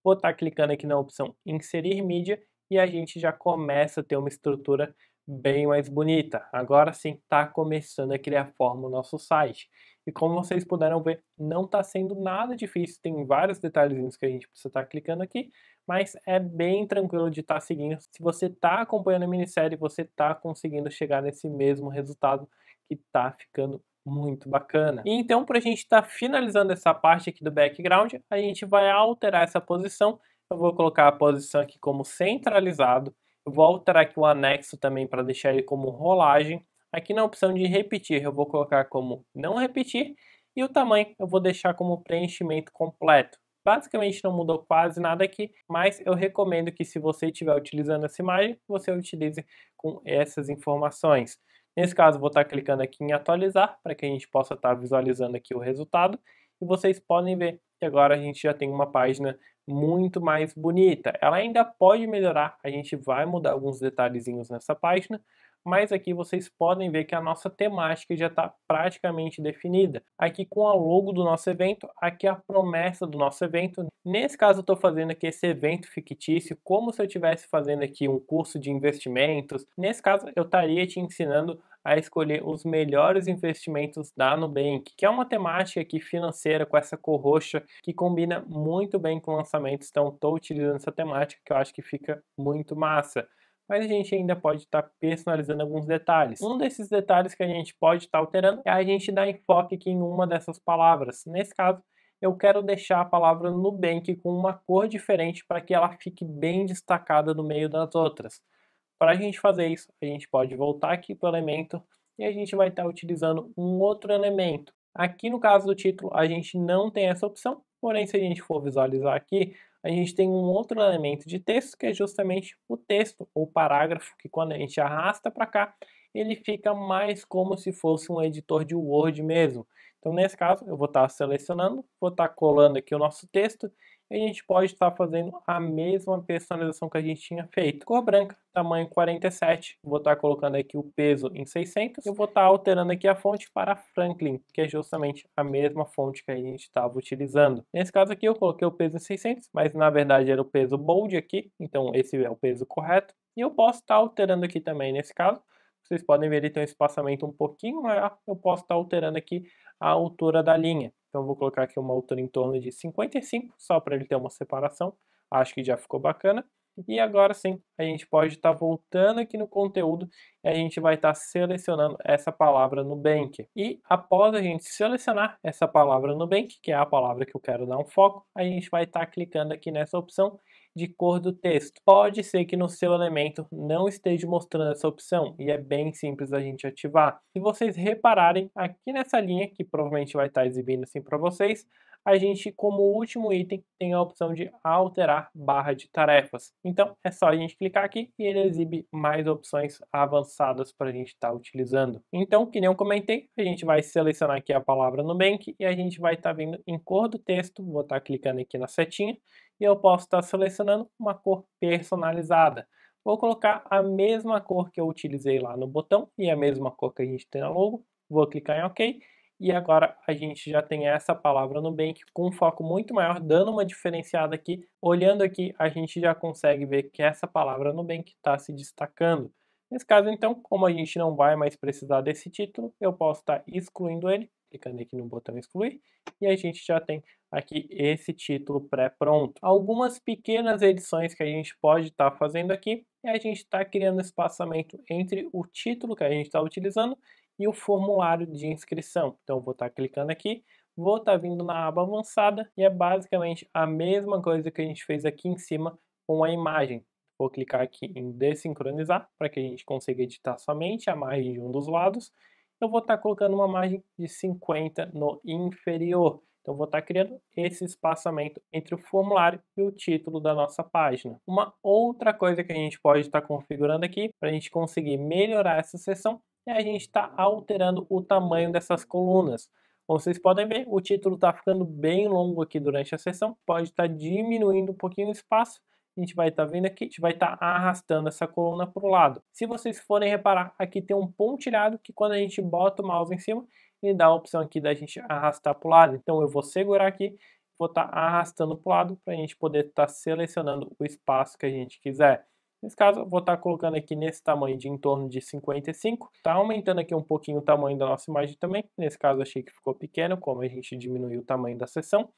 Vou estar clicando aqui na opção inserir mídia e a gente já começa a ter uma estrutura bem mais bonita. Agora sim está começando a criar forma o nosso site. E como vocês puderam ver, não está sendo nada difícil, tem vários detalhezinhos que a gente precisa estar clicando aqui, mas é bem tranquilo de estar seguindo. Se você está acompanhando a minissérie, você está conseguindo chegar nesse mesmo resultado que está ficando muito bacana. E então, para a gente estar finalizando essa parte aqui do background, a gente vai alterar essa posição. Eu vou colocar a posição aqui como centralizado. Eu vou alterar aqui o anexo também para deixar ele como rolagem. Aqui na opção de repetir, eu vou colocar como não repetir. E o tamanho eu vou deixar como preenchimento completo. Basicamente não mudou quase nada aqui, mas eu recomendo que se você estiver utilizando essa imagem, você utilize com essas informações. Nesse caso, vou estar clicando aqui em atualizar, para que a gente possa estar visualizando aqui o resultado. E vocês podem ver que agora a gente já tem uma página muito mais bonita. Ela ainda pode melhorar, a gente vai mudar alguns detalhezinhos nessa página, mas aqui vocês podem ver que a nossa temática já está praticamente definida. Aqui com a logo do nosso evento, aqui a promessa do nosso evento. Nesse caso eu estou fazendo aqui esse evento fictício, como se eu estivesse fazendo aqui um curso de investimentos. Nesse caso eu estaria te ensinando a escolher os melhores investimentos da Nubank, que é uma temática aqui financeira com essa cor roxa que combina muito bem com lançamentos, então estou utilizando essa temática que eu acho que fica muito massa. Mas a gente ainda pode estar personalizando alguns detalhes. Um desses detalhes que a gente pode estar alterando é a gente dar enfoque aqui em uma dessas palavras. Nesse caso, eu quero deixar a palavra Nubank com uma cor diferente para que ela fique bem destacada no meio das outras. Para a gente fazer isso, a gente pode voltar aqui para o elemento e a gente vai estar utilizando um outro elemento. Aqui no caso do título, a gente não tem essa opção, porém se a gente for visualizar aqui, a gente tem um outro elemento de texto que é justamente o texto ou parágrafo, que quando a gente arrasta para cá, ele fica mais como se fosse um editor de Word mesmo. Então nesse caso, eu vou estar selecionando, vou estar colando aqui o nosso texto, a gente pode estar fazendo a mesma personalização que a gente tinha feito. Cor branca, tamanho 47, vou estar colocando aqui o peso em 600, eu vou estar alterando aqui a fonte para Franklin, que é justamente a mesma fonte que a gente estava utilizando. Nesse caso aqui eu coloquei o peso em 600, mas na verdade era o peso bold aqui, então esse é o peso correto. E eu posso estar alterando aqui também nesse caso, vocês podem ver ele tem um espaçamento um pouquinho maior, eu posso estar alterando aqui a altura da linha. Então, eu vou colocar aqui uma altura em torno de 55, só para ele ter uma separação. Acho que já ficou bacana. E agora sim, a gente pode estar voltando aqui no conteúdo e a gente vai estar selecionando essa palavra Nubank. E após a gente selecionar essa palavra Nubank, que é a palavra que eu quero dar um foco, a gente vai estar clicando aqui nessa opção de cor do texto. Pode ser que no seu elemento não esteja mostrando essa opção e é bem simples a gente ativar. Se vocês repararem aqui nessa linha, que provavelmente vai estar exibindo assim para vocês, a gente, como último item, tem a opção de alterar barra de tarefas. Então, é só a gente clicar aqui e ele exibe mais opções avançadas para a gente estar utilizando. Então, que nem eu comentei, a gente vai selecionar aqui a palavra Nubank e a gente vai estar vendo em cor do texto, vou estar clicando aqui na setinha e eu posso estar selecionando uma cor personalizada. Vou colocar a mesma cor que eu utilizei lá no botão e a mesma cor que a gente tem na logo. Vou clicar em OK. E agora a gente já tem essa palavra Nubank com um foco muito maior, dando uma diferenciada aqui. Olhando aqui, a gente já consegue ver que essa palavra Nubank está se destacando. Nesse caso, então, como a gente não vai mais precisar desse título, eu posso estar excluindo ele, clicando aqui no botão excluir, e a gente já tem aqui esse título pré-pronto. Algumas pequenas edições que a gente pode estar fazendo aqui é a gente estar criando espaçamento entre o título que a gente está utilizando e o formulário de inscrição. Então, eu vou estar clicando aqui, vou estar vindo na aba avançada e é basicamente a mesma coisa que a gente fez aqui em cima com a imagem. Vou clicar aqui em desincronizar para que a gente consiga editar somente a margem de um dos lados. Eu vou estar colocando uma margem de 50 no inferior. Então, vou estar criando esse espaçamento entre o formulário e o título da nossa página. Uma outra coisa que a gente pode estar configurando aqui para a gente conseguir melhorar essa seção é a gente estar alterando o tamanho dessas colunas. Como vocês podem ver, o título está ficando bem longo aqui durante a sessão, pode estar diminuindo um pouquinho o espaço. A gente vai estar vindo aqui, a gente vai estar arrastando essa coluna para o lado. Se vocês forem reparar, aqui tem um pontilhado que quando a gente bota o mouse em cima, ele dá a opção aqui da gente arrastar para o lado. Então eu vou segurar aqui, vou estar arrastando para o lado para a gente poder estar selecionando o espaço que a gente quiser. Nesse caso, eu vou estar colocando aqui nesse tamanho de em torno de 55. Está aumentando aqui um pouquinho o tamanho da nossa imagem também. Nesse caso, achei que ficou pequeno, como a gente diminuiu o tamanho da seção.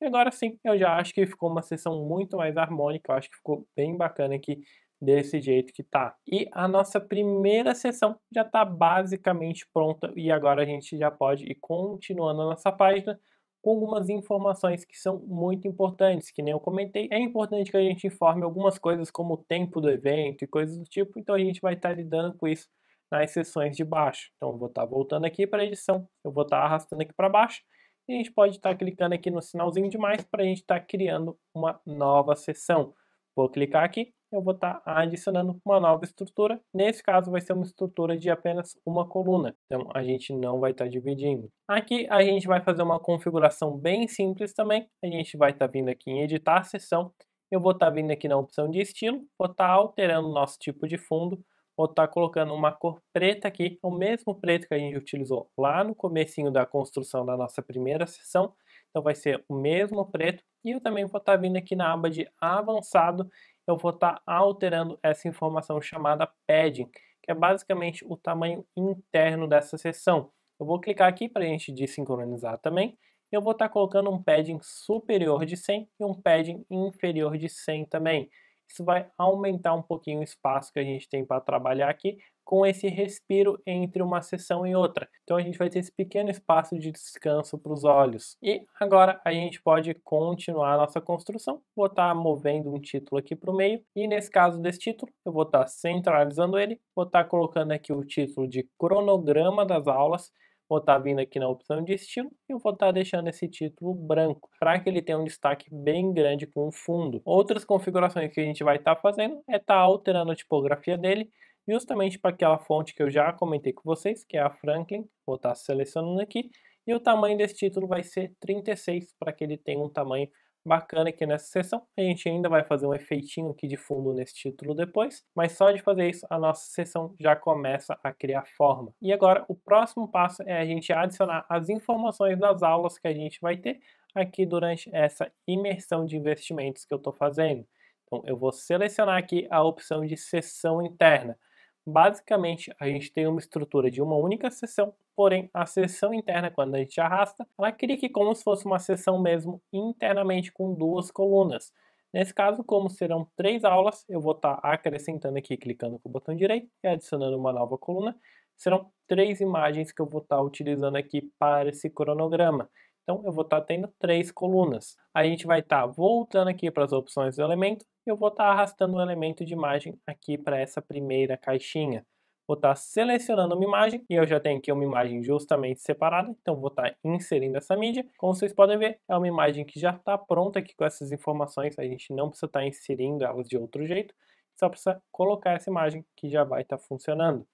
E agora sim, eu já acho que ficou uma sessão muito mais harmônica, eu acho que ficou bem bacana aqui desse jeito que tá. E a nossa primeira sessão já está basicamente pronta e agora a gente já pode ir continuando a nossa página com algumas informações que são muito importantes, que nem eu comentei. É importante que a gente informe algumas coisas como o tempo do evento e coisas do tipo, então a gente vai estar lidando com isso nas sessões de baixo. Então eu vou estar voltando aqui para a edição, eu vou estar arrastando aqui para baixo, e a gente pode estar clicando aqui no sinalzinho de mais para a gente estar criando uma nova seção. Vou clicar aqui, eu vou estar adicionando uma nova estrutura. Nesse caso vai ser uma estrutura de apenas uma coluna, então a gente não vai estar dividindo. Aqui a gente vai fazer uma configuração bem simples também. A gente vai estar vindo aqui em editar a seção. Eu vou estar vindo aqui na opção de estilo, vou estar alterando o nosso tipo de fundo. Vou estar colocando uma cor preta aqui, o mesmo preto que a gente utilizou lá no comecinho da construção da nossa primeira seção. Então vai ser o mesmo preto. E eu também vou estar vindo aqui na aba de avançado, eu vou estar alterando essa informação chamada padding, que é basicamente o tamanho interno dessa seção. Eu vou clicar aqui para a gente desincronizar também. Eu vou estar colocando um padding superior de 100 e um padding inferior de 100 também. Isso vai aumentar um pouquinho o espaço que a gente tem para trabalhar aqui com esse respiro entre uma sessão e outra. Então a gente vai ter esse pequeno espaço de descanso para os olhos. E agora a gente pode continuar a nossa construção. Vou estar movendo um título aqui para o meio e nesse caso desse título eu vou estar centralizando ele, vou estar colocando aqui o título de cronograma das aulas. Vou estar vindo aqui na opção de estilo e eu vou estar deixando esse título branco para que ele tenha um destaque bem grande com o fundo. Outras configurações que a gente vai estar fazendo é estar alterando a tipografia dele justamente para aquela fonte que eu já comentei com vocês, que é a Franklin. Vou estar selecionando aqui e o tamanho desse título vai ser 36 para que ele tenha um tamanho bacana aqui nessa seção. A gente ainda vai fazer um efeitinho aqui de fundo nesse título depois, mas só de fazer isso a nossa seção já começa a criar forma. E agora o próximo passo é a gente adicionar as informações das aulas que a gente vai ter aqui durante essa imersão de investimentos que eu estou fazendo. Então eu vou selecionar aqui a opção de seção interna. Basicamente, a gente tem uma estrutura de uma única seção, porém a seção interna, quando a gente arrasta, ela cria aqui como se fosse uma seção mesmo internamente com duas colunas. Nesse caso, como serão 3 aulas, eu vou estar acrescentando aqui, clicando com o botão direito e adicionando uma nova coluna. Serão 3 imagens que eu vou estar utilizando aqui para esse cronograma. Então, eu vou estar tendo 3 colunas. A gente vai estar voltando aqui para as opções do elemento. Eu vou estar arrastando o elemento de imagem aqui para essa primeira caixinha. Vou estar selecionando uma imagem e eu já tenho aqui uma imagem justamente separada, então vou estar inserindo essa mídia. Como vocês podem ver, é uma imagem que já está pronta aqui com essas informações, a gente não precisa estar inserindo elas de outro jeito, só precisa colocar essa imagem que já vai estar funcionando.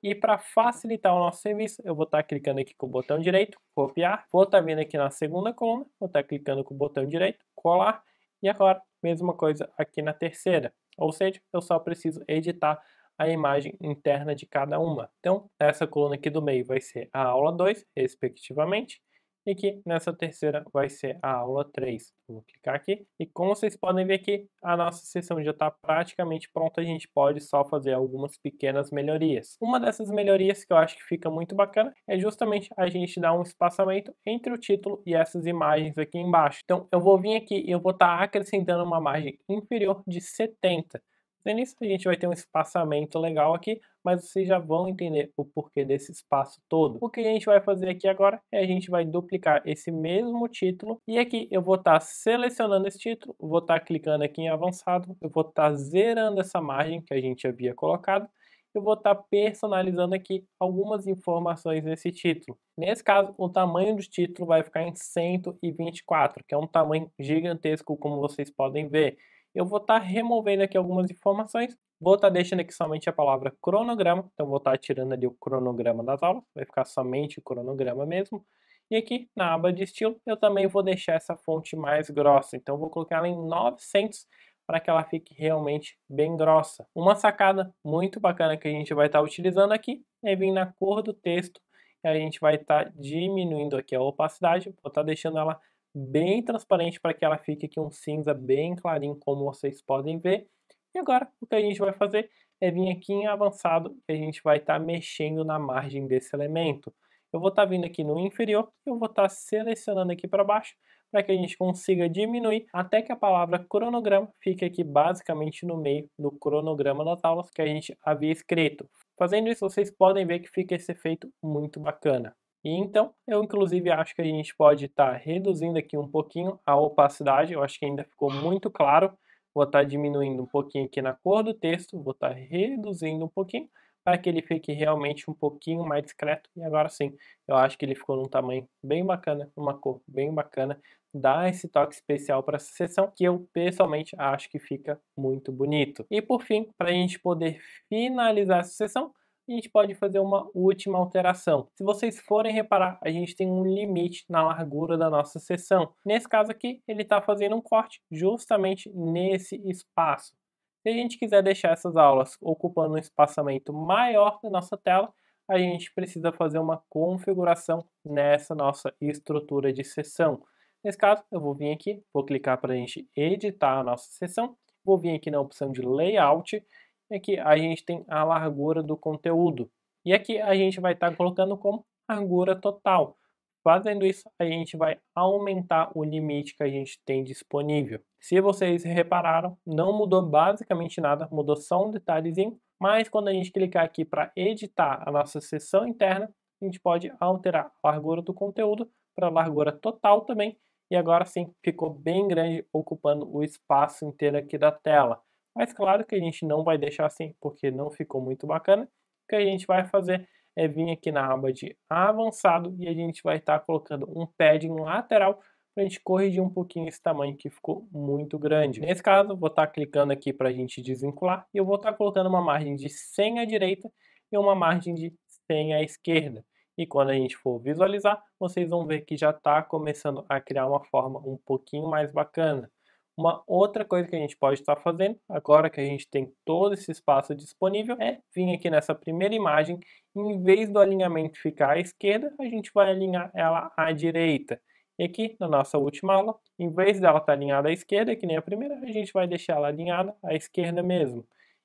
E para facilitar o nosso serviço, eu vou estar clicando aqui com o botão direito, copiar, vou estar vindo aqui na segunda coluna, vou estar clicando com o botão direito, colar, e agora, mesma coisa aqui na terceira. Ou seja, eu só preciso editar a imagem interna de cada uma. Então, essa coluna aqui do meio vai ser a aula 2, respectivamente, e que nessa terceira vai ser a aula 3. Vou clicar aqui e como vocês podem ver aqui, a nossa sessão já está praticamente pronta, a gente pode só fazer algumas pequenas melhorias. Uma dessas melhorias que eu acho que fica muito bacana é justamente a gente dar um espaçamento entre o título e essas imagens aqui embaixo. Então eu vou vir aqui e eu vou estar acrescentando uma margem inferior de 70. Fazendo isso, a gente vai ter um espaçamento legal aqui, mas vocês já vão entender o porquê desse espaço todo. O que a gente vai fazer aqui agora é a gente vai duplicar esse mesmo título e aqui eu vou estar selecionando esse título, vou estar clicando aqui em avançado, eu vou estar zerando essa margem que a gente havia colocado, eu vou estar personalizando aqui algumas informações nesse título. Nesse caso, o tamanho do título vai ficar em 124, que é um tamanho gigantesco, como vocês podem ver. Eu vou estar removendo aqui algumas informações, vou estar deixando aqui somente a palavra cronograma, então vou estar tirando ali o cronograma das aulas, vai ficar somente o cronograma mesmo. E aqui na aba de estilo, eu também vou deixar essa fonte mais grossa, então vou colocar ela em 900 para que ela fique realmente bem grossa. Uma sacada muito bacana que a gente vai estar utilizando aqui é vir na cor do texto e a gente vai estar diminuindo aqui a opacidade, vou estar deixando ela bem transparente para que ela fique aqui um cinza bem clarinho, como vocês podem ver. E agora o que a gente vai fazer é vir aqui em avançado e a gente vai estar mexendo na margem desse elemento. Eu vou estar vindo aqui no inferior e eu vou estar selecionando aqui para baixo para que a gente consiga diminuir até que a palavra cronograma fique aqui basicamente no meio do cronograma das aulas que a gente havia escrito. Fazendo isso, vocês podem ver que fica esse efeito muito bacana. E então, eu inclusive acho que a gente pode estar reduzindo aqui um pouquinho a opacidade, eu acho que ainda ficou muito claro. Vou estar diminuindo um pouquinho aqui na cor do texto, vou estar reduzindo um pouquinho, para que ele fique realmente um pouquinho mais discreto. E agora sim, eu acho que ele ficou num tamanho bem bacana, uma cor bem bacana, dá esse toque especial para essa sessão, que eu pessoalmente acho que fica muito bonito. E por fim, para a gente poder finalizar essa sessão, a gente pode fazer uma última alteração. Se vocês forem reparar, a gente tem um limite na largura da nossa seção. Nesse caso aqui, ele está fazendo um corte justamente nesse espaço. Se a gente quiser deixar essas aulas ocupando um espaçamento maior da nossa tela, a gente precisa fazer uma configuração nessa nossa estrutura de sessão. Nesse caso, eu vou vir aqui, vou clicar para a gente editar a nossa sessão, vou vir aqui na opção de Layout, e aqui a gente tem a largura do conteúdo. E aqui a gente vai estar colocando como largura total. Fazendo isso, a gente vai aumentar o limite que a gente tem disponível. Se vocês repararam, não mudou basicamente nada, mudou só um detalhezinho, mas quando a gente clicar aqui para editar a nossa seção interna, a gente pode alterar a largura do conteúdo para a largura total também, e agora sim ficou bem grande, ocupando o espaço inteiro aqui da tela. Mas claro que a gente não vai deixar assim, porque não ficou muito bacana. O que a gente vai fazer é vir aqui na aba de avançado e a gente vai estar colocando um padding lateral para a gente corrigir um pouquinho esse tamanho que ficou muito grande. Nesse caso, vou estar clicando aqui para a gente desvincular e eu vou estar colocando uma margem de 100 à direita e uma margem de 100 à esquerda. E quando a gente for visualizar, vocês vão ver que já está começando a criar uma forma um pouquinho mais bacana. Uma outra coisa que a gente pode estar fazendo, agora que a gente tem todo esse espaço disponível, é vir aqui nessa primeira imagem, em vez do alinhamento ficar à esquerda, a gente vai alinhar ela à direita. E aqui, na nossa última aula, em vez dela estar alinhada à esquerda, que nem a primeira, a gente vai deixar ela alinhada à esquerda mesmo.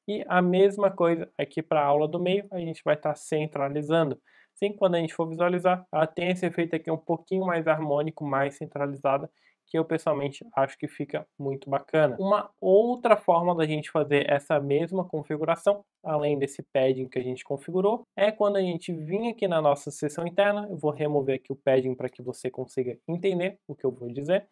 E a mesma coisa aqui para a aula do meio, a gente vai estar centralizando. Assim, quando a gente for visualizar, ela tem esse efeito aqui um pouquinho mais harmônico, mais centralizada, que eu pessoalmente acho que fica muito bacana. Uma outra forma da gente fazer essa mesma configuração, além desse padding que a gente configurou, é quando a gente vir aqui na nossa seção interna, eu vou remover aqui o padding para que você consiga entender o que eu vou dizer.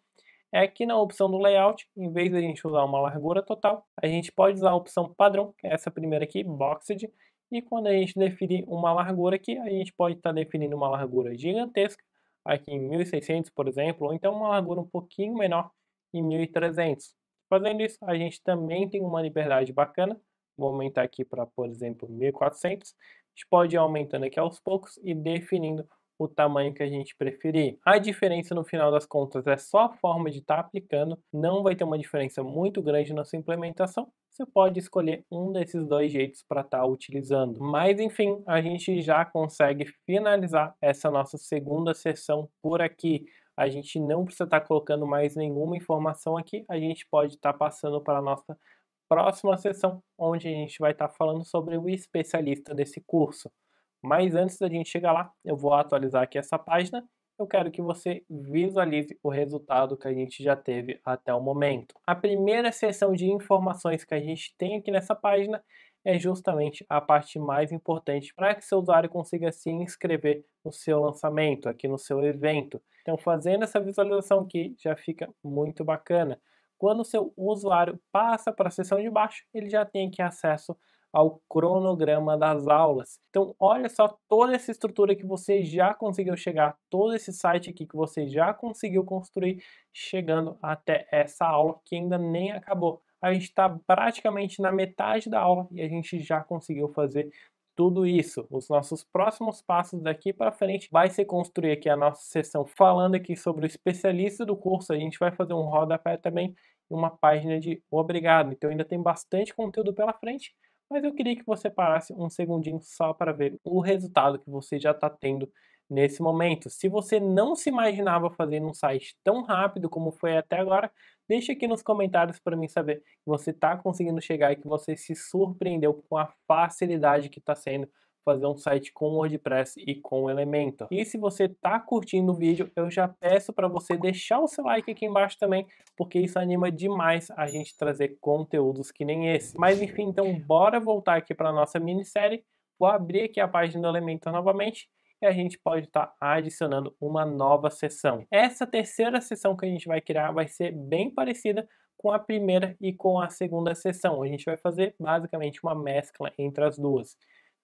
É aqui na opção do layout, em vez de a gente usar uma largura total, a gente pode usar a opção padrão, que é essa primeira aqui, Boxed, e quando a gente definir uma largura aqui, a gente pode estar definindo uma largura gigantesca, aqui em 1600, por exemplo, ou então uma largura um pouquinho menor em 1300. Fazendo isso, a gente também tem uma liberdade bacana. Vou aumentar aqui para, por exemplo, 1400. A gente pode ir aumentando aqui aos poucos e definindo o tamanho que a gente preferir. A diferença no final das contas é só a forma de estar aplicando, não vai ter uma diferença muito grande na sua implementação. Você pode escolher um desses dois jeitos para estar utilizando. Mas enfim, a gente já consegue finalizar essa nossa segunda sessão por aqui. A gente não precisa estar colocando mais nenhuma informação aqui, a gente pode estar passando para a nossa próxima sessão, onde a gente vai estar falando sobre o especialista desse curso. Mas antes da gente chegar lá, eu vou atualizar aqui essa página. Eu quero que você visualize o resultado que a gente já teve até o momento. A primeira seção de informações que a gente tem aqui nessa página é justamente a parte mais importante para que seu usuário consiga se inscrever no seu lançamento, aqui no seu evento. Então, fazendo essa visualização aqui, já fica muito bacana. Quando o seu usuário passa para a seção de baixo, ele já tem aqui acesso ao cronograma das aulas. Então, olha só toda essa estrutura que você já conseguiu chegar, todo esse site aqui que você já conseguiu construir, chegando até essa aula que ainda nem acabou. A gente está praticamente na metade da aula e a gente já conseguiu fazer tudo isso. Os nossos próximos passos daqui para frente vai ser construir aqui a nossa sessão falando aqui sobre o especialista do curso. A gente vai fazer um rodapé também e uma página de obrigado. Então ainda tem bastante conteúdo pela frente, mas eu queria que você parasse um segundinho só para ver o resultado que você já está tendo nesse momento. Se você não se imaginava fazendo um site tão rápido como foi até agora, deixa aqui nos comentários para mim saber que você está conseguindo chegar e que você se surpreendeu com a facilidade que está sendo fazer um site com WordPress e com Elementor. E se você está curtindo o vídeo, eu já peço para você deixar o seu like aqui embaixo também, porque isso anima demais a gente trazer conteúdos que nem esse. Mas enfim, então bora voltar aqui para a nossa minissérie. Vou abrir aqui a página do Elementor novamente e a gente pode estar adicionando uma nova seção. Essa terceira seção que a gente vai criar vai ser bem parecida com a primeira e com a segunda seção. A gente vai fazer basicamente uma mescla entre as duas.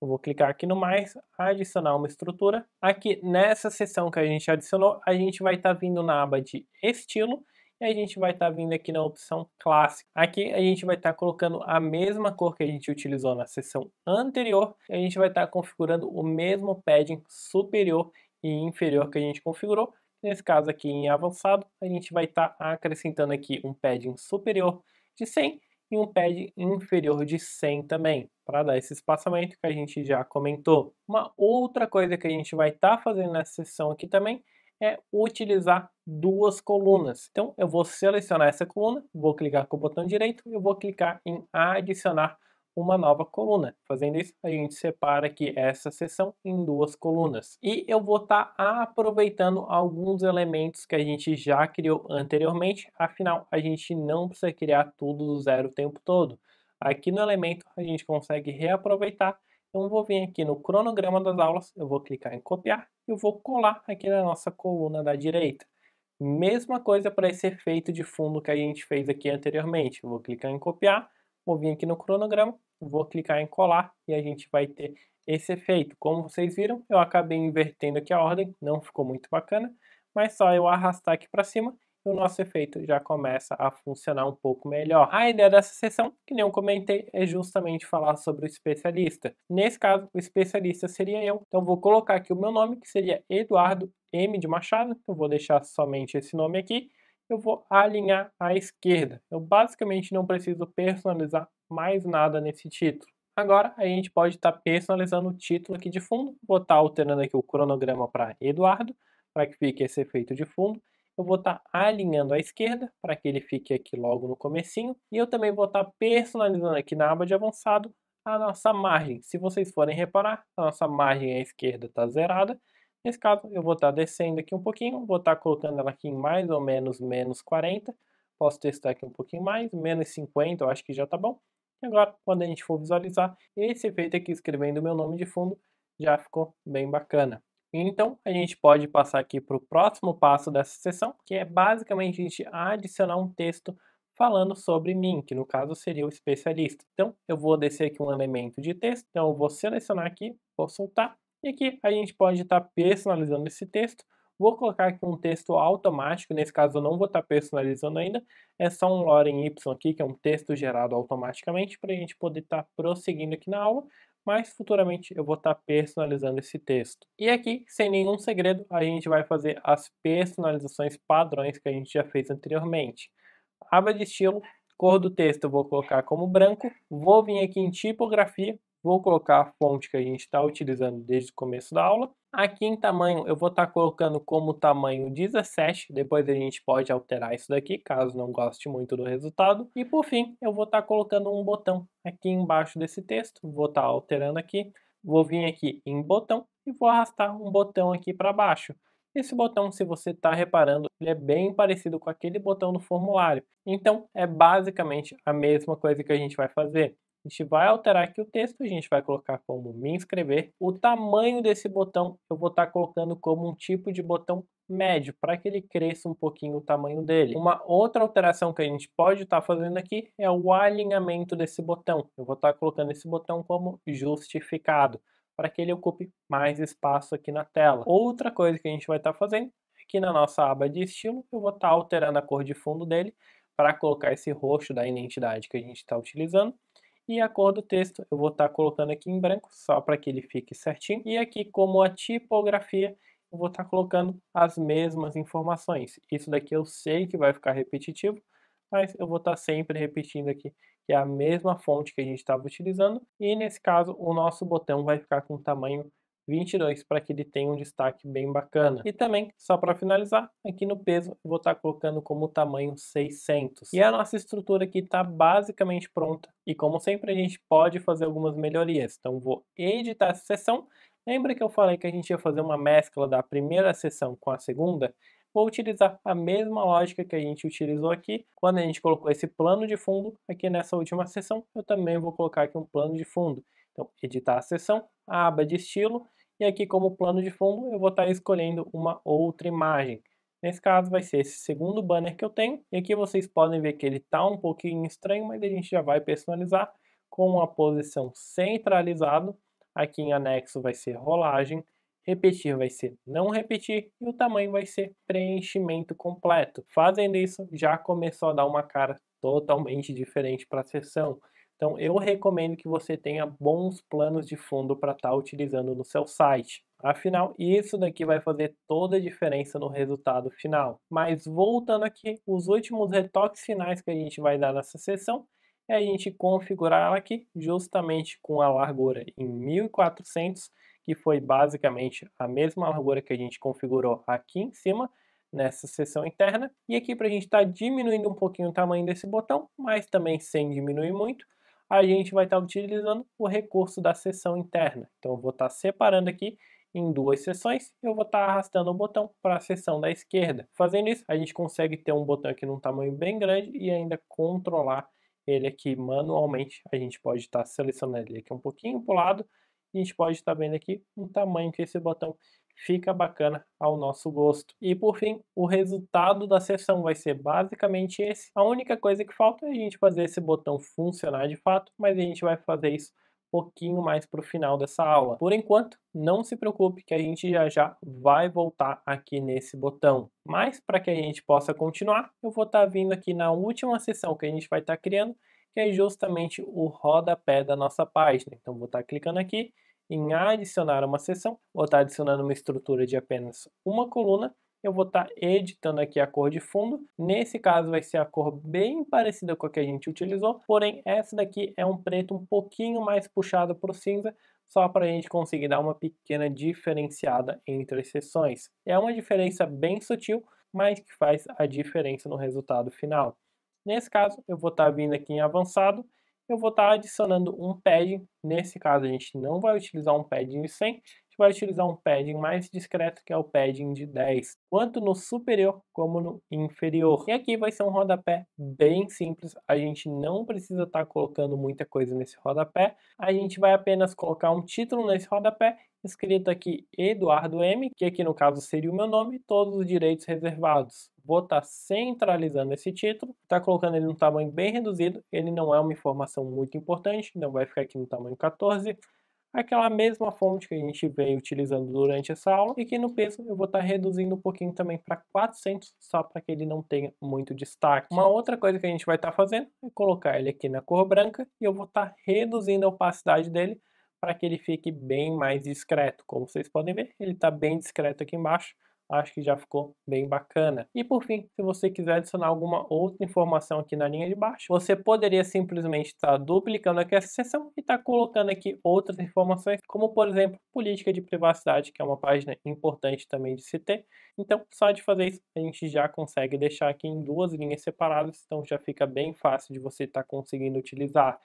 Eu vou clicar aqui no mais, adicionar uma estrutura. Aqui nessa seção que a gente adicionou, a gente vai estar vindo na aba de estilo e a gente vai estar vindo aqui na opção clássica. Aqui a gente vai estar colocando a mesma cor que a gente utilizou na seção anterior e a gente vai estar configurando o mesmo padding superior e inferior que a gente configurou. Nesse caso aqui em avançado, a gente vai estar acrescentando aqui um padding superior de 100 e um pad inferior de 100 também, para dar esse espaçamento que a gente já comentou. Uma outra coisa que a gente vai estar fazendo nessa seção aqui também é utilizar duas colunas. Então eu vou selecionar essa coluna, vou clicar com o botão direito e eu vou clicar em adicionar uma nova coluna. Fazendo isso, a gente separa aqui essa seção em duas colunas. E eu vou estar aproveitando alguns elementos que a gente já criou anteriormente, afinal, a gente não precisa criar tudo do zero o tempo todo. Aqui no elemento, a gente consegue reaproveitar. Então, eu vou vir aqui no cronograma das aulas, eu vou clicar em copiar e eu vou colar aqui na nossa coluna da direita. Mesma coisa para esse efeito de fundo que a gente fez aqui anteriormente. Eu vou clicar em copiar, vou vir aqui no cronograma, vou clicar em colar e a gente vai ter esse efeito. Como vocês viram, eu acabei invertendo aqui a ordem, não ficou muito bacana, mas só eu arrastar aqui para cima e o nosso efeito já começa a funcionar um pouco melhor. A ideia dessa sessão, que nem eu comentei, é justamente falar sobre o especialista. Nesse caso, o especialista seria eu. Então, vou colocar aqui o meu nome, que seria Eduardo M. de Machado. Eu vou deixar somente esse nome aqui. Eu vou alinhar à esquerda. Eu basicamente não preciso personalizar mais nada nesse título. Agora a gente pode estar personalizando o título aqui de fundo. Vou estar alterando aqui o cronograma para Eduardo, para que fique esse efeito de fundo. Eu vou estar alinhando à esquerda, para que ele fique aqui logo no comecinho. E eu também vou estar personalizando aqui na aba de avançado a nossa margem. Se vocês forem reparar, a nossa margem à esquerda está zerada. Nesse caso, eu vou estar descendo aqui um pouquinho, vou estar colocando ela aqui em mais ou menos menos 40. Posso testar aqui um pouquinho mais, menos 50, eu acho que já está bom. E agora, quando a gente for visualizar, esse efeito aqui escrevendo o meu nome de fundo já ficou bem bacana. Então, a gente pode passar aqui para o próximo passo dessa sessão, que é basicamente a gente adicionar um texto falando sobre mim, que no caso seria o especialista. Então, eu vou descer aqui um elemento de texto, então eu vou selecionar aqui, vou soltar, e aqui a gente pode estar personalizando esse texto. Vou colocar aqui um texto automático, nesse caso eu não vou estar personalizando ainda, é só um lorem y aqui, que é um texto gerado automaticamente, para a gente poder estar prosseguindo aqui na aula. mas futuramente eu vou estar personalizando esse texto. E aqui, sem nenhum segredo, a gente vai fazer as personalizações padrões que a gente já fez anteriormente. Aba de estilo, cor do texto eu vou colocar como branco, vou vir aqui em tipografia, vou colocar a fonte que a gente está utilizando desde o começo da aula. Aqui em tamanho eu vou estar colocando como tamanho 17, depois a gente pode alterar isso daqui, caso não goste muito do resultado. E por fim, eu vou estar colocando um botão aqui embaixo desse texto, vou estar alterando aqui, vou vir aqui em botão e vou arrastar um botão aqui para baixo. Esse botão, se você está reparando, ele é bem parecido com aquele botão do formulário. Então, é basicamente a mesma coisa que a gente vai fazer. A gente vai alterar aqui o texto, a gente vai colocar como me inscrever. O tamanho desse botão eu vou estar colocando como um tipo de botão médio, para que ele cresça um pouquinho o tamanho dele. Uma outra alteração que a gente pode estar fazendo aqui é o alinhamento desse botão. Eu vou estar colocando esse botão como justificado, para que ele ocupe mais espaço aqui na tela. Outra coisa que a gente vai estar fazendo, aqui na nossa aba de estilo, eu vou estar alterando a cor de fundo dele, para colocar esse roxo da identidade que a gente está utilizando. E a cor do texto eu vou estar colocando aqui em branco, só para que ele fique certinho. E aqui, como a tipografia, eu vou estar colocando as mesmas informações. Isso daqui eu sei que vai ficar repetitivo, mas eu vou estar sempre repetindo aqui, que é a mesma fonte que a gente estava utilizando. E nesse caso, o nosso botão vai ficar com tamanho 22 para que ele tenha um destaque bem bacana. E também, só para finalizar, aqui no peso eu vou estar colocando como tamanho 600. E a nossa estrutura aqui está basicamente pronta. E como sempre a gente pode fazer algumas melhorias. Então vou editar essa seção. Lembra que eu falei que a gente ia fazer uma mescla da primeira seção com a segunda? Vou utilizar a mesma lógica que a gente utilizou aqui quando a gente colocou esse plano de fundo aqui nessa última seção. Eu também vou colocar aqui um plano de fundo. Então, editar a seção, a aba de estilo, e aqui como plano de fundo eu vou estar escolhendo uma outra imagem. Nesse caso vai ser esse segundo banner que eu tenho, e aqui vocês podem ver que ele está um pouquinho estranho, mas a gente já vai personalizar com a posição centralizado. Aqui em anexo vai ser rolagem, repetir vai ser não repetir e o tamanho vai ser preenchimento completo. Fazendo isso, já começou a dar uma cara totalmente diferente para a seção. Então eu recomendo que você tenha bons planos de fundo para estar utilizando no seu site. Afinal, isso daqui vai fazer toda a diferença no resultado final. Mas voltando aqui, os últimos retoques finais que a gente vai dar nessa seção é a gente configurar ela aqui justamente com a largura em 1400, que foi basicamente a mesma largura que a gente configurou aqui em cima, nessa seção interna. E aqui para a gente estar diminuindo um pouquinho o tamanho desse botão, mas também sem diminuir muito, a gente vai estar utilizando o recurso da seção interna. Então eu vou estar separando aqui em duas seções, eu vou estar arrastando o botão para a seção da esquerda. Fazendo isso, a gente consegue ter um botão aqui num tamanho bem grande e ainda controlar ele aqui manualmente. A gente pode estar selecionando ele aqui um pouquinho para o lado e a gente pode estar vendo aqui o tamanho que esse botão fica bacana ao nosso gosto. E por fim, o resultado da sessão vai ser basicamente esse. A única coisa que falta é a gente fazer esse botão funcionar de fato, mas a gente vai fazer isso um pouquinho mais para o final dessa aula. Por enquanto, não se preocupe que a gente já vai voltar aqui nesse botão. Mas para que a gente possa continuar, eu vou estar vindo aqui na última sessão que a gente vai estar criando, que é justamente o rodapé da nossa página. Então vou estar clicando aqui em adicionar uma seção, vou estar adicionando uma estrutura de apenas uma coluna, eu vou estar editando aqui a cor de fundo. Nesse caso vai ser a cor bem parecida com a que a gente utilizou, porém essa daqui é um preto um pouquinho mais puxado para o cinza, só para a gente conseguir dar uma pequena diferenciada entre as seções. É uma diferença bem sutil, mas que faz a diferença no resultado final. Nesse caso, eu vou estar vindo aqui em avançado, eu vou estar adicionando um padding. Nesse caso, a gente não vai utilizar um padding de 100, a gente vai utilizar um padding mais discreto, que é o padding de 10, tanto no superior como no inferior. E aqui vai ser um rodapé bem simples, a gente não precisa estar colocando muita coisa nesse rodapé, a gente vai apenas colocar um título nesse rodapé, escrito aqui Eduardo M, que aqui no caso seria o meu nome, todos os direitos reservados. Vou estar centralizando esse título, tá colocando ele num tamanho bem reduzido, ele não é uma informação muito importante, então vai ficar aqui no tamanho 14, aquela mesma fonte que a gente veio utilizando durante essa aula, e que no peso eu vou estar reduzindo um pouquinho também para 400, só para que ele não tenha muito destaque. Uma outra coisa que a gente vai estar fazendo é colocar ele aqui na cor branca, e eu vou estar reduzindo a opacidade dele, para que ele fique bem mais discreto. Como vocês podem ver, ele está bem discreto aqui embaixo. Acho que já ficou bem bacana. E por fim, se você quiser adicionar alguma outra informação aqui na linha de baixo, você poderia simplesmente estar duplicando aqui essa seção e estar colocando aqui outras informações, como por exemplo, política de privacidade, que é uma página importante também de se ter. Então, só de fazer isso, a gente já consegue deixar aqui em duas linhas separadas, então já fica bem fácil de você estar conseguindo utilizar.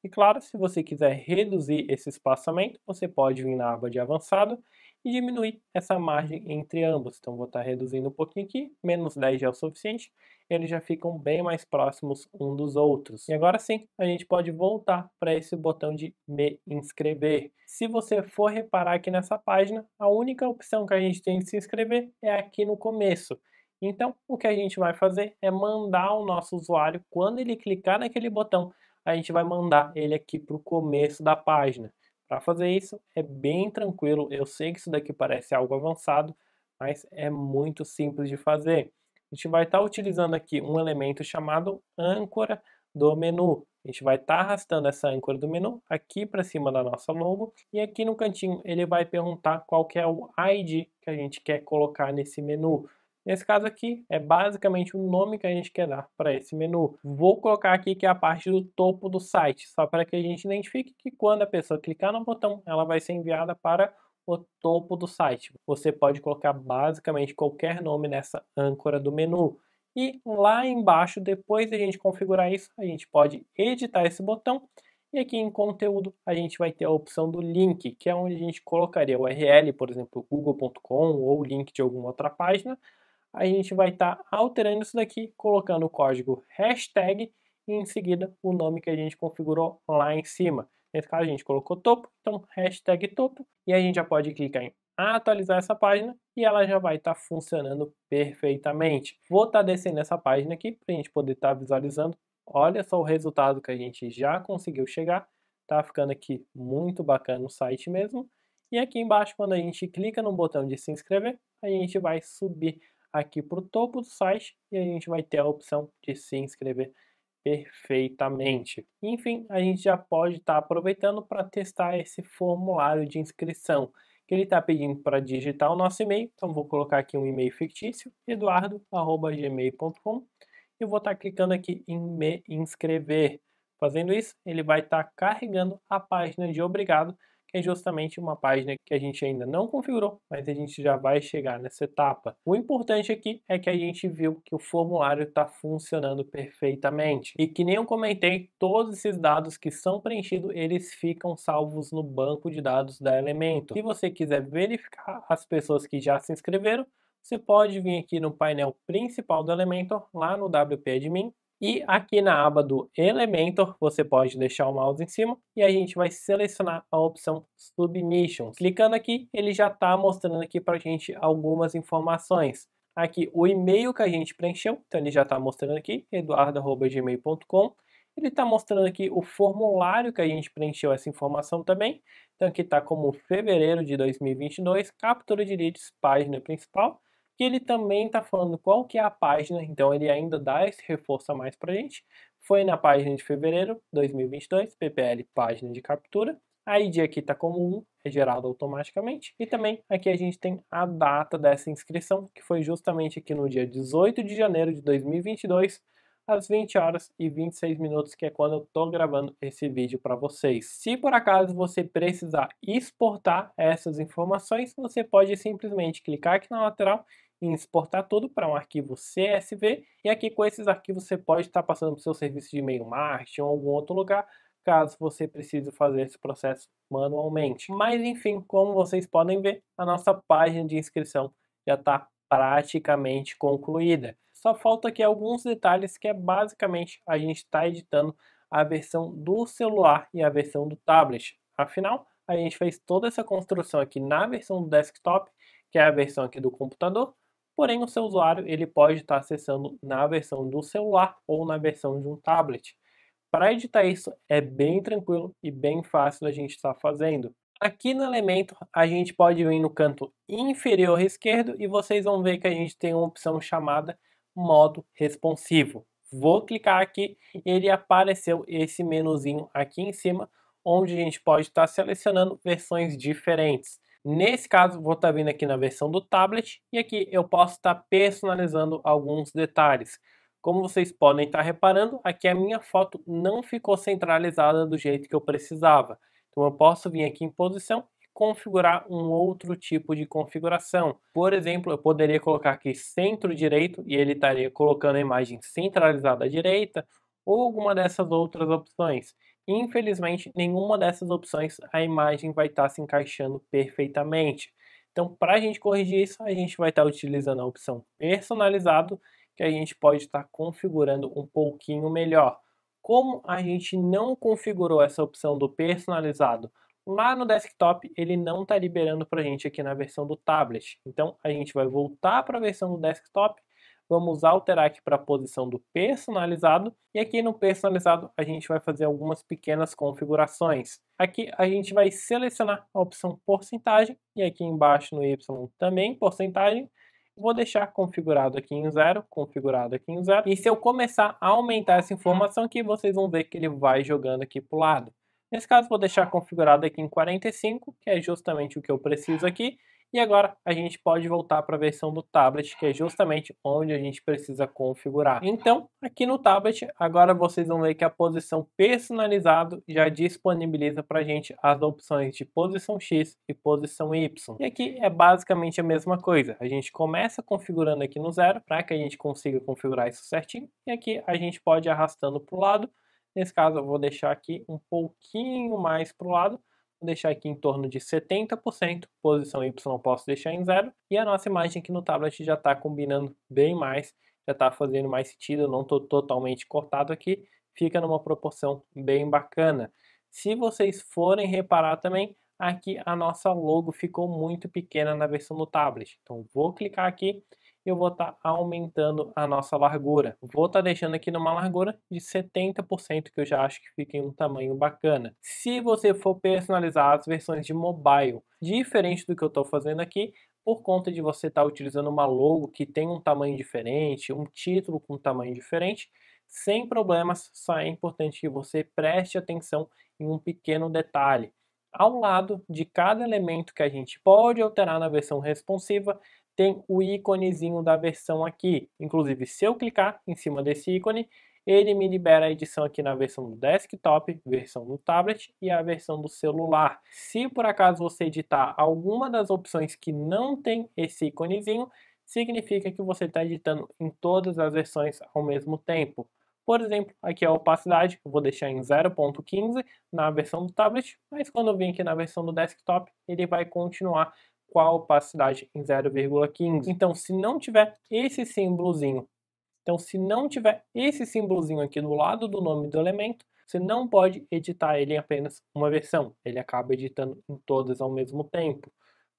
E claro, se você quiser reduzir esse espaçamento, você pode vir na aba de avançado e diminuir essa margem entre ambos. Então vou estar reduzindo um pouquinho aqui, menos 10 já é o suficiente, eles já ficam bem mais próximos um dos outros. E agora sim, a gente pode voltar para esse botão de me inscrever. Se você for reparar aqui nessa página, a única opção que a gente tem de se inscrever é aqui no começo. Então, o que a gente vai fazer é mandar o nosso usuário, quando ele clicar naquele botão, a gente vai mandar ele aqui para o começo da página. Para fazer isso é bem tranquilo, eu sei que isso daqui parece algo avançado, mas é muito simples de fazer. A gente vai estar utilizando aqui um elemento chamado âncora do menu. A gente vai estar arrastando essa âncora do menu aqui para cima da nossa logo e aqui no cantinho ele vai perguntar qual que é o ID que a gente quer colocar nesse menu. Nesse caso aqui, é basicamente o nome que a gente quer dar para esse menu. Vou colocar aqui que é a parte do topo do site, só para que a gente identifique que quando a pessoa clicar no botão, ela vai ser enviada para o topo do site. Você pode colocar basicamente qualquer nome nessa âncora do menu. E lá embaixo, depois de a gente configurar isso, a gente pode editar esse botão. E aqui em conteúdo, a gente vai ter a opção do link, que é onde a gente colocaria o URL, por exemplo, google.com ou o link de alguma outra página. A gente vai estar alterando isso daqui, colocando o código hashtag e em seguida o nome que a gente configurou lá em cima. Nesse caso a gente colocou topo, então hashtag topo, e a gente já pode clicar em atualizar essa página e ela já vai estar funcionando perfeitamente. Vou estar descendo essa página aqui para a gente poder estar visualizando. Olha só o resultado que a gente já conseguiu chegar. Tá ficando aqui muito bacana o site mesmo. E aqui embaixo, quando a gente clica no botão de se inscrever, a gente vai subir aqui para o topo do site e a gente vai ter a opção de se inscrever perfeitamente. Enfim, a gente já pode estar aproveitando para testar esse formulário de inscrição, que ele está pedindo para digitar o nosso e-mail, então vou colocar aqui um e-mail fictício, eduardo@gmail.com, e vou estar clicando aqui em me inscrever. Fazendo isso, ele vai estar carregando a página de obrigado, que é justamente uma página que a gente ainda não configurou, mas a gente já vai chegar nessa etapa. O importante aqui é que a gente viu que o formulário está funcionando perfeitamente. E que nem eu comentei, todos esses dados que são preenchidos, eles ficam salvos no banco de dados da Elementor. Se você quiser verificar as pessoas que já se inscreveram, você pode vir aqui no painel principal do Elementor, lá no WP Admin, e aqui na aba do Elementor, você pode deixar o mouse em cima e a gente vai selecionar a opção Submissions. Clicando aqui, ele já está mostrando aqui para a gente algumas informações. Aqui o e-mail que a gente preencheu, então ele já está mostrando aqui, eduardo@gmail.com. Ele está mostrando aqui o formulário que a gente preencheu essa informação também. Então aqui está como fevereiro de 2022, captura de leads, página principal. Que ele também está falando qual que é a página, então ele ainda dá esse reforço a mais para a gente. Foi na página de fevereiro de 2022, PPL página de captura. A ID aqui está como 1, é gerado automaticamente. E também aqui a gente tem a data dessa inscrição, que foi justamente aqui no dia 18 de janeiro de 2022, às 20 horas e 26 minutos, que é quando eu estou gravando esse vídeo para vocês. Se por acaso você precisar exportar essas informações, você pode simplesmente clicar aqui na lateral em exportar tudo para um arquivo CSV, e aqui com esses arquivos você pode estar passando para o seu serviço de e-mail marketing ou algum outro lugar, caso você precise fazer esse processo manualmente. Mas enfim, como vocês podem ver, a nossa página de inscrição já está praticamente concluída. Só falta aqui alguns detalhes que é basicamente a gente está editando a versão do celular e a versão do tablet. Afinal, a gente fez toda essa construção aqui na versão do desktop, que é a versão aqui do computador, porém o seu usuário ele pode estar acessando na versão do celular ou na versão de um tablet. Para editar isso é bem tranquilo e bem fácil a gente estar fazendo. Aqui no Elementor a gente pode vir no canto inferior esquerdo e vocês vão ver que a gente tem uma opção chamada modo responsivo. Vou clicar aqui e ele apareceu esse menuzinho aqui em cima, onde a gente pode estar selecionando versões diferentes. Nesse caso, vou estar vindo aqui na versão do tablet e aqui eu posso estar personalizando alguns detalhes. Como vocês podem estar reparando, aqui a minha foto não ficou centralizada do jeito que eu precisava. Então eu posso vir aqui em posição e configurar um outro tipo de configuração. Por exemplo, eu poderia colocar aqui centro direito e ele estaria colocando a imagem centralizada à direita ou alguma dessas outras opções. Infelizmente, nenhuma dessas opções a imagem vai estar se encaixando perfeitamente. Então, para a gente corrigir isso, a gente vai estar utilizando a opção personalizado, que a gente pode estar configurando um pouquinho melhor. Como a gente não configurou essa opção do personalizado lá no desktop, ele não está liberando para a gente aqui na versão do tablet. Então, a gente vai voltar para a versão do desktop. Vamos alterar aqui para a posição do personalizado e aqui no personalizado a gente vai fazer algumas pequenas configurações. Aqui a gente vai selecionar a opção porcentagem e aqui embaixo no Y também porcentagem. Vou deixar configurado aqui em 0, configurado aqui em 0. E se eu começar a aumentar essa informação aqui, vocês vão ver que ele vai jogando aqui para o lado. Nesse caso, vou deixar configurado aqui em 45, que é justamente o que eu preciso aqui. E agora a gente pode voltar para a versão do tablet, que é justamente onde a gente precisa configurar. Então, aqui no tablet, agora vocês vão ver que a posição personalizado já disponibiliza para a gente as opções de posição X e posição Y. E aqui é basicamente a mesma coisa. A gente começa configurando aqui no 0 para que a gente consiga configurar isso certinho. E aqui a gente pode ir arrastando para o lado. Nesse caso, eu vou deixar aqui um pouquinho mais para o lado. Vou deixar aqui em torno de 70%, posição Y posso deixar em 0, e a nossa imagem aqui no tablet já está combinando bem mais, já está fazendo mais sentido, eu não estou totalmente cortado aqui, fica numa proporção bem bacana. Se vocês forem reparar também, aqui a nossa logo ficou muito pequena na versão do tablet, então vou clicar aqui, eu vou estar aumentando a nossa largura. Vou estar deixando aqui numa largura de 70%, que eu já acho que fica em um tamanho bacana. Se você for personalizar as versões de mobile, diferente do que eu estou fazendo aqui, por conta de você estar utilizando uma logo que tem um tamanho diferente, um título com um tamanho diferente, sem problemas, só é importante que você preste atenção em um pequeno detalhe. Ao lado de cada elemento que a gente pode alterar na versão responsiva, tem o íconezinho da versão aqui. Inclusive, se eu clicar em cima desse ícone, ele me libera a edição aqui na versão do desktop, versão do tablet e a versão do celular. Se por acaso você editar alguma das opções que não tem esse íconezinho, significa que você está editando em todas as versões ao mesmo tempo. Por exemplo, aqui a opacidade, eu vou deixar em 0.15 na versão do tablet, mas quando eu vim aqui na versão do desktop, ele vai continuar com a opacidade em 0,15. Então, se não tiver esse símbolozinho, aqui do lado do nome do elemento, você não pode editar ele em apenas uma versão. Ele acaba editando em todas ao mesmo tempo.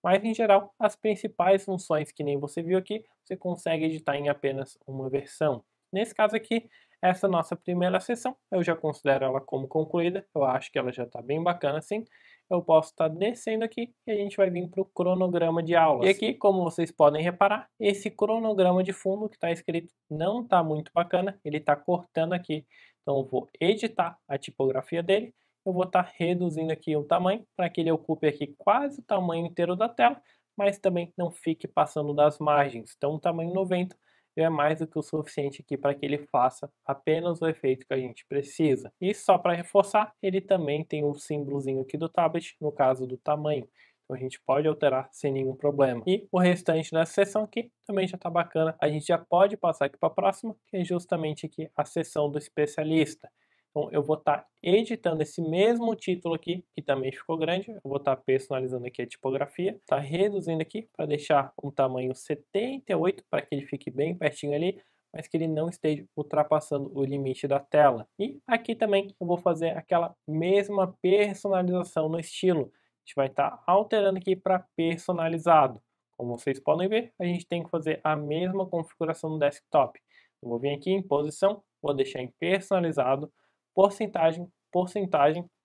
Mas, em geral, as principais funções que nem você viu aqui, você consegue editar em apenas uma versão. Nesse caso aqui, essa nossa primeira sessão, eu já considero ela como concluída. Eu acho que ela já está bem bacana assim. Eu posso estar descendo aqui e a gente vai vir para o cronograma de aulas. E aqui, como vocês podem reparar, esse cronograma de fundo que está escrito não está muito bacana, ele está cortando aqui. Então eu vou editar a tipografia dele, eu vou estar reduzindo aqui o tamanho para que ele ocupe aqui quase o tamanho inteiro da tela, mas também não fique passando das margens. Então o tamanho 90 já é mais do que o suficiente aqui para que ele faça apenas o efeito que a gente precisa. E só para reforçar, ele também tem um símbolozinho aqui do tablet, no caso do tamanho. Então a gente pode alterar sem nenhum problema. E o restante dessa seção aqui também já está bacana. A gente já pode passar aqui para a próxima, que é justamente aqui a seção do especialista. Então eu vou estar editando esse mesmo título aqui, que também ficou grande. Eu vou estar personalizando aqui a tipografia. Tá reduzindo aqui para deixar um tamanho 78, para que ele fique bem pertinho ali, mas que ele não esteja ultrapassando o limite da tela. E aqui também eu vou fazer aquela mesma personalização no estilo. A gente vai estar alterando aqui para personalizado. Como vocês podem ver, a gente tem que fazer a mesma configuração no desktop. Eu vou vir aqui em posição, vou deixar em personalizado, porcentagem,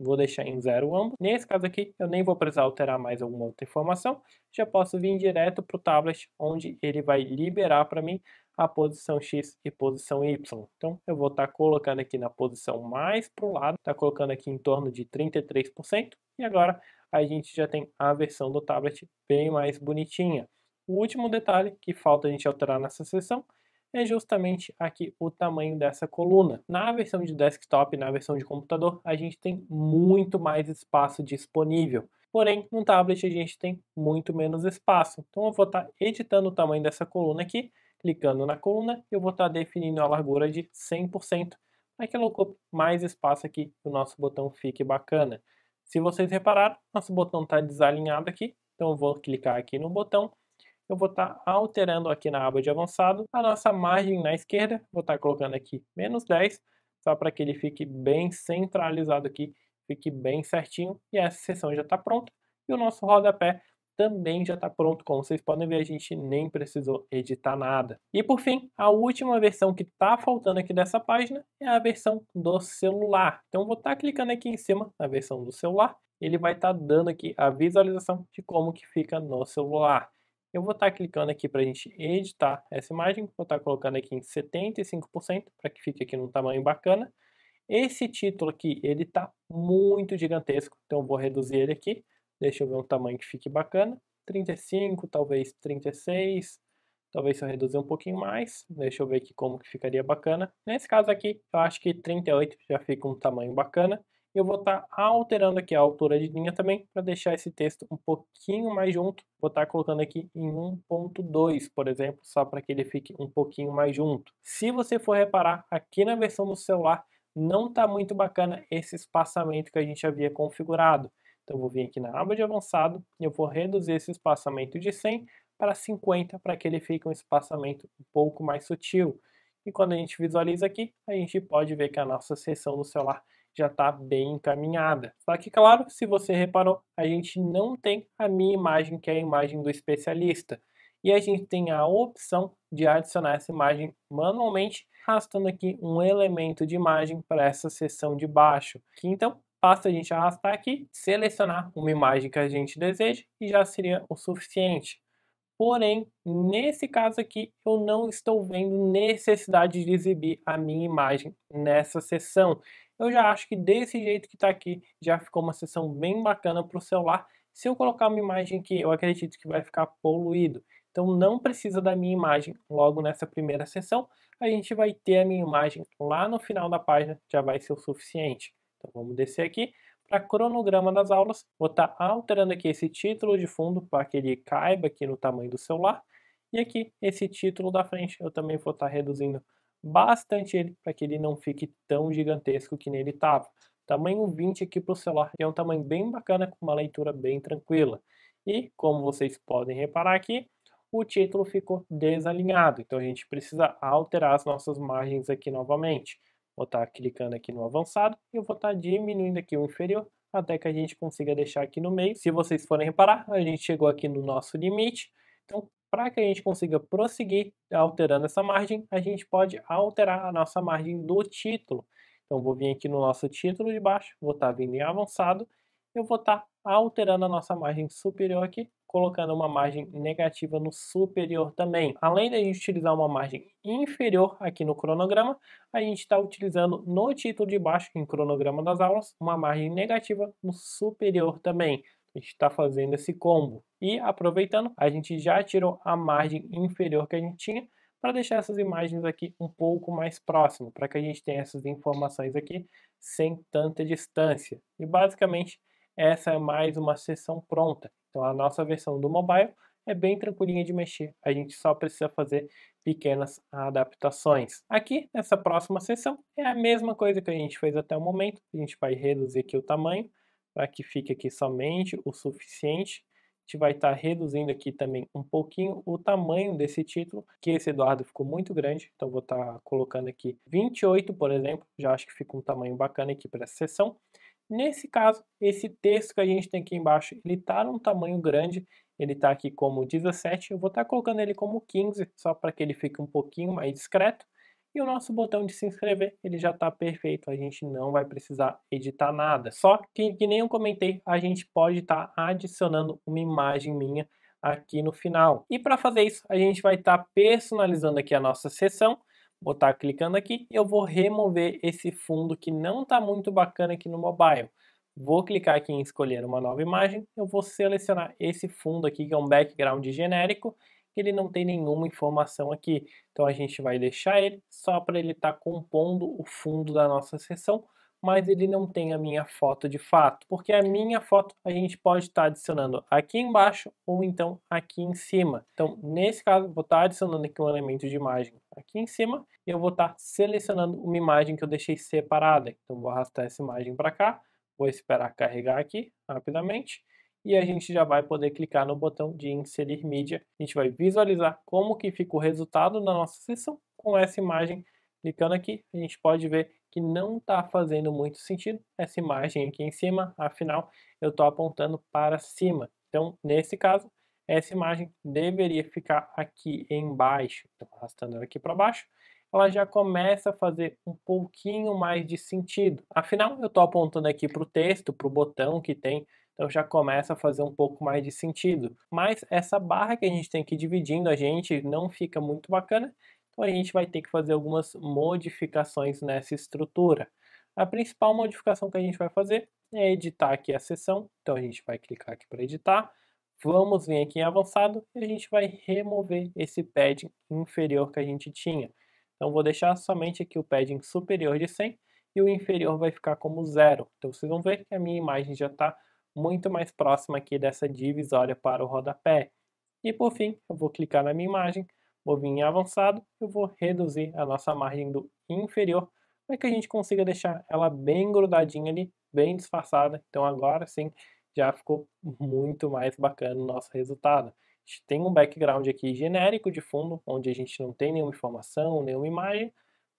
vou deixar em 0 ambos. Nesse caso aqui, eu nem vou precisar alterar mais alguma outra informação, já posso vir direto para o tablet, onde ele vai liberar para mim a posição X e posição Y. Então, eu vou estar colocando aqui na posição mais para o lado, está colocando aqui em torno de 33%, e agora a gente já tem a versão do tablet bem mais bonitinha. O último detalhe que falta a gente alterar nessa seção é justamente aqui o tamanho dessa coluna. Na versão de desktop, na versão de computador, a gente tem muito mais espaço disponível. Porém, no tablet a gente tem muito menos espaço. Então eu vou estar editando o tamanho dessa coluna aqui, clicando na coluna, eu vou estar definindo a largura de 100%, para que ela ocupe mais espaço aqui e o nosso botão fique bacana. Se vocês repararam, nosso botão está desalinhado aqui, então eu vou clicar aqui no botão, eu vou estar alterando aqui na aba de avançado a nossa margem na esquerda, vou estar colocando aqui -10, só para que ele fique bem centralizado aqui, fique bem certinho, e essa seção já está pronta, e o nosso rodapé também já está pronto. Como vocês podem ver, a gente nem precisou editar nada. E por fim, a última versão que está faltando aqui dessa página é a versão do celular. Então vou estar clicando aqui em cima na versão do celular, ele vai estar dando aqui a visualização de como que fica no celular. Eu vou estar clicando aqui para a gente editar essa imagem, vou estar colocando aqui em 75% para que fique aqui num tamanho bacana. Esse título aqui, ele está muito gigantesco, então eu vou reduzir ele aqui. Deixa eu ver um tamanho que fique bacana. 35, talvez 36, talvez se eu reduzir um pouquinho mais. Deixa eu ver aqui como que ficaria bacana. Nesse caso aqui, eu acho que 38 já fica um tamanho bacana. Eu vou estar alterando aqui a altura de linha também, para deixar esse texto um pouquinho mais junto. Vou estar colocando aqui em 1.2, por exemplo, só para que ele fique um pouquinho mais junto. Se você for reparar, aqui na versão do celular, não está muito bacana esse espaçamento que a gente havia configurado. Então eu vou vir aqui na aba de avançado e eu vou reduzir esse espaçamento de 100 para 50 para que ele fique um espaçamento um pouco mais sutil. E quando a gente visualiza aqui, a gente pode ver que a nossa seção do celular já está bem encaminhada. Só que, claro, se você reparou, a gente não tem a minha imagem, que é a imagem do especialista. E a gente tem a opção de adicionar essa imagem manualmente, arrastando aqui um elemento de imagem para essa seção de baixo. Então, basta a gente arrastar aqui, selecionar uma imagem que a gente deseja e já seria o suficiente. Porém, nesse caso aqui, eu não estou vendo necessidade de exibir a minha imagem nessa seção. Eu já acho que desse jeito que está aqui, já ficou uma seção bem bacana para o celular. Se eu colocar uma imagem que eu acredito que vai ficar poluído, então não precisa da minha imagem logo nessa primeira seção, a gente vai ter a minha imagem lá no final da página, já vai ser o suficiente. Então vamos descer aqui. Para cronograma das aulas, vou estar alterando aqui esse título de fundo para que ele caiba aqui no tamanho do celular. E aqui, esse título da frente, eu também vou estar reduzindo bastante ele para que ele não fique tão gigantesco que nele estava. Tamanho 20 aqui para o celular é um tamanho bem bacana, com uma leitura bem tranquila. E, como vocês podem reparar aqui, o título ficou desalinhado. Então a gente precisa alterar as nossas margens aqui novamente. Vou estar clicando aqui no avançado e eu vou estar diminuindo aqui o inferior até que a gente consiga deixar aqui no meio. Se vocês forem reparar, a gente chegou aqui no nosso limite. Então, para que a gente consiga prosseguir alterando essa margem, a gente pode alterar a nossa margem do título. Então, vou vir aqui no nosso título de baixo, vou estar vindo em avançado, eu vou estar alterando a nossa margem superior aqui, colocando uma margem negativa no superior também. Além de a gente utilizar uma margem inferior aqui no cronograma, a gente está utilizando no título de baixo, em cronograma das aulas, uma margem negativa no superior também. A gente está fazendo esse combo. E aproveitando, a gente já tirou a margem inferior que a gente tinha para deixar essas imagens aqui um pouco mais próximas, para que a gente tenha essas informações aqui sem tanta distância. E basicamente essa é mais uma seção pronta. Então a nossa versão do mobile é bem tranquilinha de mexer, a gente só precisa fazer pequenas adaptações. Aqui nessa próxima seção é a mesma coisa que a gente fez até o momento, a gente vai reduzir aqui o tamanho para que fique aqui somente o suficiente. A gente vai estar reduzindo aqui também um pouquinho o tamanho desse título, que esse Eduardo ficou muito grande, então vou estar colocando aqui 28, por exemplo, já acho que fica um tamanho bacana aqui para essa seção. Nesse caso, esse texto que a gente tem aqui embaixo, ele está num tamanho grande, ele está aqui como 17, eu vou estar colocando ele como 15, só para que ele fique um pouquinho mais discreto. E o nosso botão de se inscrever, ele já está perfeito, a gente não vai precisar editar nada. Só que nem eu comentei, a gente pode estar adicionando uma imagem minha aqui no final. E para fazer isso, a gente vai estar personalizando aqui a nossa seção. Vou estar clicando aqui e eu vou remover esse fundo que não está muito bacana aqui no mobile. Vou clicar aqui em escolher uma nova imagem, eu vou selecionar esse fundo aqui que é um background genérico, que ele não tem nenhuma informação aqui. Então a gente vai deixar ele só para ele estar compondo o fundo da nossa seção, mas ele não tem a minha foto de fato, porque a minha foto a gente pode estar adicionando aqui embaixo ou então aqui em cima. Então nesse caso vou estar adicionando aqui um elemento de imagem aqui em cima e eu vou estar selecionando uma imagem que eu deixei separada. Então vou arrastar essa imagem para cá. Vou esperar carregar aqui rapidamente e a gente já vai poder clicar no botão de inserir mídia. A gente vai visualizar como que fica o resultado da nossa sessão com essa imagem. Clicando aqui, a gente pode ver que não está fazendo muito sentido essa imagem aqui em cima, afinal eu estou apontando para cima. Então, nesse caso, essa imagem deveria ficar aqui embaixo. Então, arrastando ela aqui para baixo, ela já começa a fazer um pouquinho mais de sentido. Afinal, eu estou apontando aqui para o texto, para o botão que tem, então já começa a fazer um pouco mais de sentido. Mas essa barra que a gente tem aqui dividindo a gente não fica muito bacana, então a gente vai ter que fazer algumas modificações nessa estrutura. A principal modificação que a gente vai fazer é editar aqui a seção, então a gente vai clicar aqui para editar. Vamos vir aqui em avançado e a gente vai remover esse padding inferior que a gente tinha. Então vou deixar somente aqui o padding superior de 100 e o inferior vai ficar como 0. Então vocês vão ver que a minha imagem já está muito mais próxima aqui dessa divisória para o rodapé. E por fim, eu vou clicar na minha imagem, vou vir em avançado, eu vou reduzir a nossa margem do inferior para que a gente consiga deixar ela bem grudadinha ali, bem disfarçada. Então agora sim, já ficou muito mais bacana o nosso resultado. A gente tem um background aqui genérico de fundo, onde a gente não tem nenhuma informação, nenhuma imagem,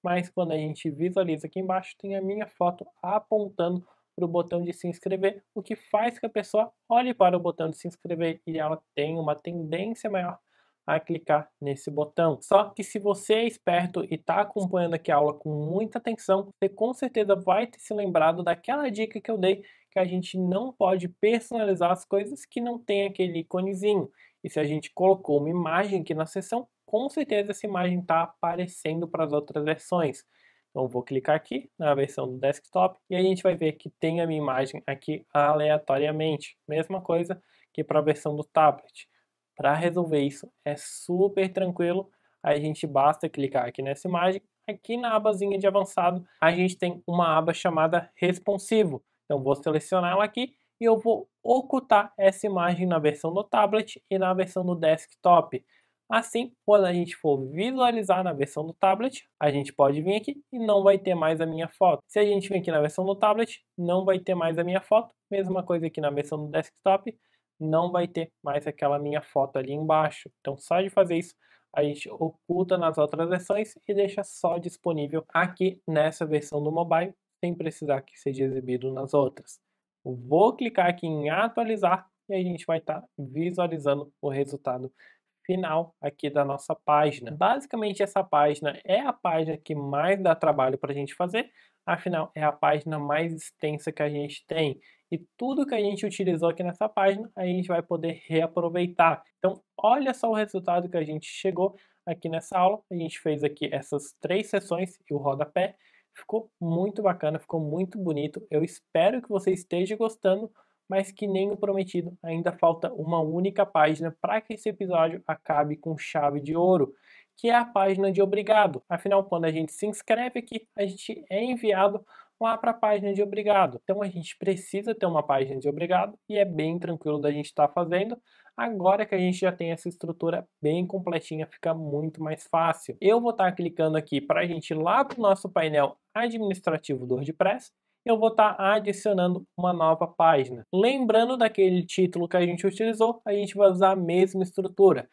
mas quando a gente visualiza aqui embaixo, tem a minha foto apontando para o botão de se inscrever, o que faz que a pessoa olhe para o botão de se inscrever e ela tenha uma tendência maior a clicar nesse botão. Só que se você é esperto e está acompanhando aqui a aula com muita atenção, você com certeza vai ter se lembrado daquela dica que eu dei, que a gente não pode personalizar as coisas que não tem aquele iconezinho. E se a gente colocou uma imagem aqui na seção, com certeza essa imagem está aparecendo para as outras versões. Então vou clicar aqui na versão do desktop e a gente vai ver que tem a minha imagem aqui aleatoriamente. Mesma coisa que para a versão do tablet. Para resolver isso é super tranquilo, a gente basta clicar aqui nessa imagem. Aqui na abazinha de avançado a gente tem uma aba chamada responsivo. Então vou selecionar ela aqui e eu vou ocultar essa imagem na versão do tablet e na versão do desktop. Assim, quando a gente for visualizar na versão do tablet, a gente pode vir aqui e não vai ter mais a minha foto. Se a gente vir aqui na versão do tablet, não vai ter mais a minha foto. Mesma coisa aqui na versão do desktop, não vai ter mais aquela minha foto ali embaixo. Então, só de fazer isso, a gente oculta nas outras versões e deixa só disponível aqui nessa versão do mobile, sem precisar que seja exibido nas outras. Vou clicar aqui em atualizar e a gente vai estar visualizando o resultado final aqui da nossa página. Basicamente essa página é a página que mais dá trabalho para a gente fazer, afinal é a página mais extensa que a gente tem e tudo que a gente utilizou aqui nessa página a gente vai poder reaproveitar. Então olha só o resultado que a gente chegou aqui nessa aula. A gente fez aqui essas 3 sessões e o rodapé. Ficou muito bacana, ficou muito bonito. Eu espero que você esteja gostando, mas que nem o prometido, ainda falta uma única página para que esse episódio acabe com chave de ouro, que é a página de obrigado. Afinal, quando a gente se inscreve aqui, a gente é enviado lá para a página de obrigado. Então a gente precisa ter uma página de obrigado e é bem tranquilo da gente estar fazendo. Agora que a gente já tem essa estrutura bem completinha, fica muito mais fácil. Eu vou estar clicando aqui para a gente ir lá para o nosso painel administrativo do WordPress. Eu vou estar adicionando uma nova página. Lembrando daquele título que a gente utilizou, a gente vai usar a mesma estrutura.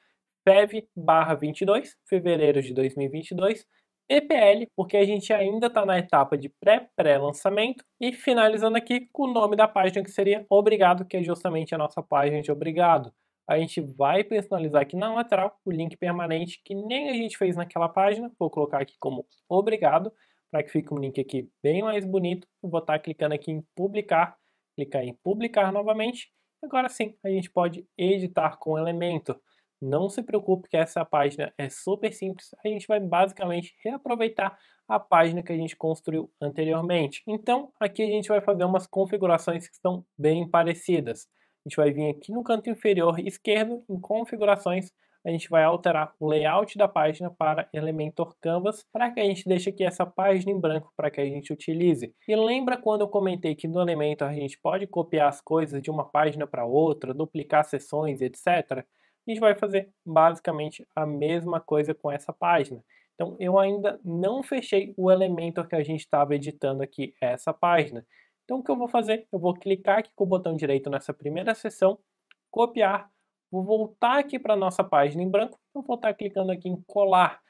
FEV/22, fevereiro de 2022, EPL, porque a gente ainda está na etapa de pré-lançamento, e finalizando aqui com o nome da página que seria Obrigado, que é justamente a nossa página de Obrigado. A gente vai personalizar aqui na lateral o link permanente, que nem a gente fez naquela página, vou colocar aqui como Obrigado, para que fique um link aqui bem mais bonito. Eu vou estar clicando aqui em publicar, clicar em publicar novamente. Agora sim, a gente pode editar com Elementor. Não se preocupe que essa página é super simples, a gente vai basicamente reaproveitar a página que a gente construiu anteriormente. Então, aqui a gente vai fazer umas configurações que estão bem parecidas. A gente vai vir aqui no canto inferior esquerdo, em configurações, a gente vai alterar o layout da página para Elementor Canvas, para que a gente deixe aqui essa página em branco para que a gente utilize. E lembra quando eu comentei que no Elementor a gente pode copiar as coisas de uma página para outra, duplicar seções, etc? A gente vai fazer basicamente a mesma coisa com essa página. Então, eu ainda não fechei o Elementor que a gente estava editando aqui, essa página. Então, o que eu vou fazer? Eu vou clicar aqui com o botão direito nessa primeira seção, copiar, vou voltar aqui para a nossa página em branco, eu vou estar clicando aqui em colar.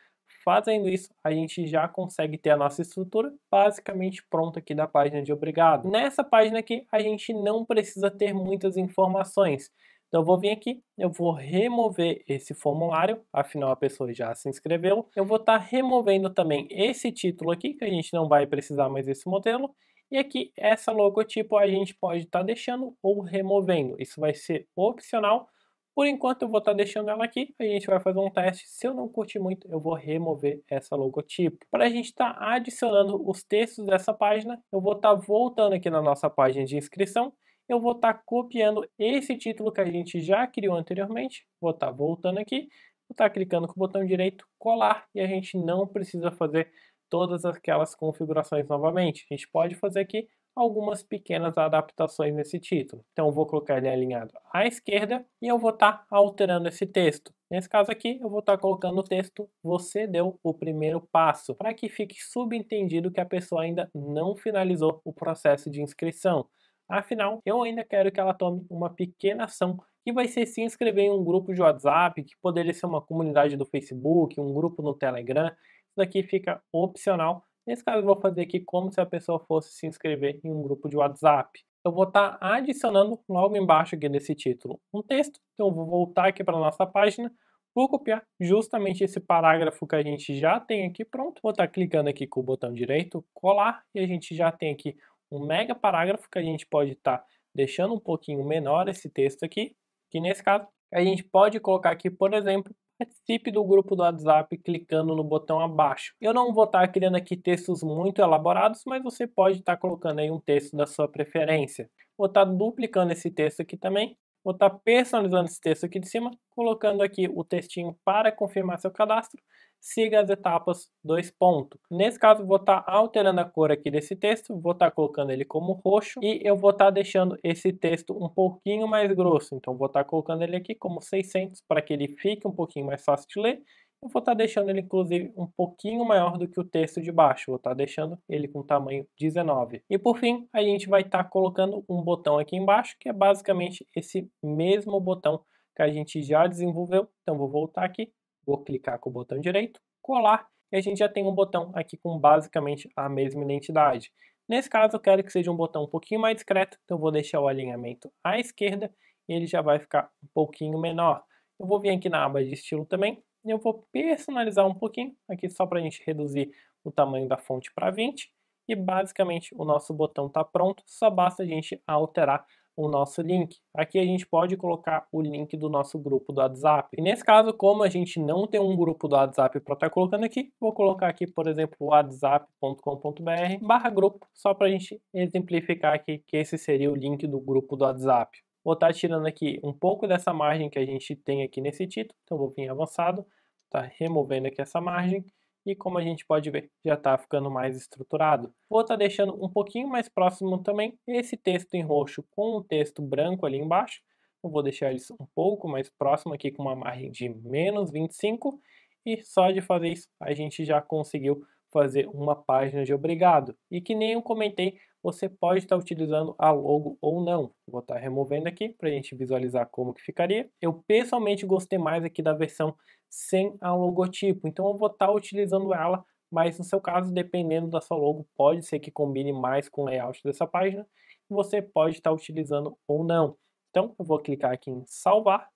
Fazendo isso, a gente já consegue ter a nossa estrutura basicamente pronta aqui da página de obrigado. Nessa página aqui, a gente não precisa ter muitas informações. Então, eu vou vir aqui, eu vou remover esse formulário, afinal a pessoa já se inscreveu. Eu vou estar removendo também esse título aqui, que a gente não vai precisar mais desse modelo. E aqui, essa logotipo a gente pode estar deixando ou removendo. Isso vai ser opcional. Por enquanto eu vou estar deixando ela aqui, a gente vai fazer um teste. Se eu não curtir muito, eu vou remover essa logotipo. Para a gente estar adicionando os textos dessa página, eu vou estar voltando aqui na nossa página de inscrição. Eu vou estar copiando esse título que a gente já criou anteriormente. Vou estar voltando aqui, vou estar clicando com o botão direito, colar, e a gente não precisa fazer todas aquelas configurações novamente. A gente pode fazer aqui algumas pequenas adaptações nesse título. Então eu vou colocar ele alinhado à esquerda e eu vou estar alterando esse texto. Nesse caso aqui, eu vou estar colocando o texto "Você deu o primeiro passo", para que fique subentendido que a pessoa ainda não finalizou o processo de inscrição. Afinal, eu ainda quero que ela tome uma pequena ação, que vai ser se inscrever em um grupo de WhatsApp, que poderia ser uma comunidade do Facebook, um grupo no Telegram. Isso daqui fica opcional. Nesse caso, eu vou fazer aqui como se a pessoa fosse se inscrever em um grupo de WhatsApp. Eu vou estar adicionando logo embaixo aqui desse título um texto. Então, eu vou voltar aqui para a nossa página, vou copiar justamente esse parágrafo que a gente já tem aqui pronto. Vou estar clicando aqui com o botão direito, colar, e a gente já tem aqui um mega parágrafo que a gente pode estar deixando um pouquinho menor esse texto aqui, que nesse caso a gente pode colocar aqui, por exemplo, participe do grupo do WhatsApp clicando no botão abaixo. Eu não vou estar criando aqui textos muito elaborados, mas você pode estar colocando aí um texto da sua preferência. Vou estar duplicando esse texto aqui também. Vou estar personalizando esse texto aqui de cima, colocando aqui o textinho para confirmar seu cadastro. Siga as etapas, dois pontos. Nesse caso, vou estar alterando a cor aqui desse texto, vou estar colocando ele como roxo e eu vou estar deixando esse texto um pouquinho mais grosso. Então, vou estar colocando ele aqui como 600 para que ele fique um pouquinho mais fácil de ler. Eu vou estar deixando ele, inclusive, um pouquinho maior do que o texto de baixo. Vou estar deixando ele com tamanho 19. E por fim, a gente vai estar colocando um botão aqui embaixo, que é basicamente esse mesmo botão que a gente já desenvolveu. Então, vou voltar aqui, vou clicar com o botão direito, colar, e a gente já tem um botão aqui com basicamente a mesma identidade. Nesse caso, eu quero que seja um botão um pouquinho mais discreto, então eu vou deixar o alinhamento à esquerda e ele já vai ficar um pouquinho menor. Eu vou vir aqui na aba de estilo também, eu vou personalizar um pouquinho, aqui só para a gente reduzir o tamanho da fonte para 20, e basicamente o nosso botão está pronto, só basta a gente alterar o nosso link. Aqui a gente pode colocar o link do nosso grupo do WhatsApp. E nesse caso, como a gente não tem um grupo do WhatsApp para estar colocando aqui, vou colocar aqui, por exemplo, whatsapp.com.br/grupo, só para a gente exemplificar aqui que esse seria o link do grupo do WhatsApp. Vou estar tirando aqui um pouco dessa margem que a gente tem aqui nesse título, então vou vir em avançado, tá removendo aqui essa margem, e como a gente pode ver, já está ficando mais estruturado. Vou estar deixando um pouquinho mais próximo também esse texto em roxo com o texto branco ali embaixo. Eu vou deixar eles um pouco mais próximo aqui com uma margem de menos 25, e só de fazer isso a gente já conseguiu fazer uma página de obrigado. E que nem eu comentei, você pode estar utilizando a logo ou não. Vou estar removendo aqui para a gente visualizar como que ficaria. Eu pessoalmente gostei mais aqui da versão sem a logotipo, então eu vou estar utilizando ela, mas no seu caso, dependendo da sua logo, pode ser que combine mais com o layout dessa página, e você pode estar utilizando ou não. Então eu vou clicar aqui em salvar.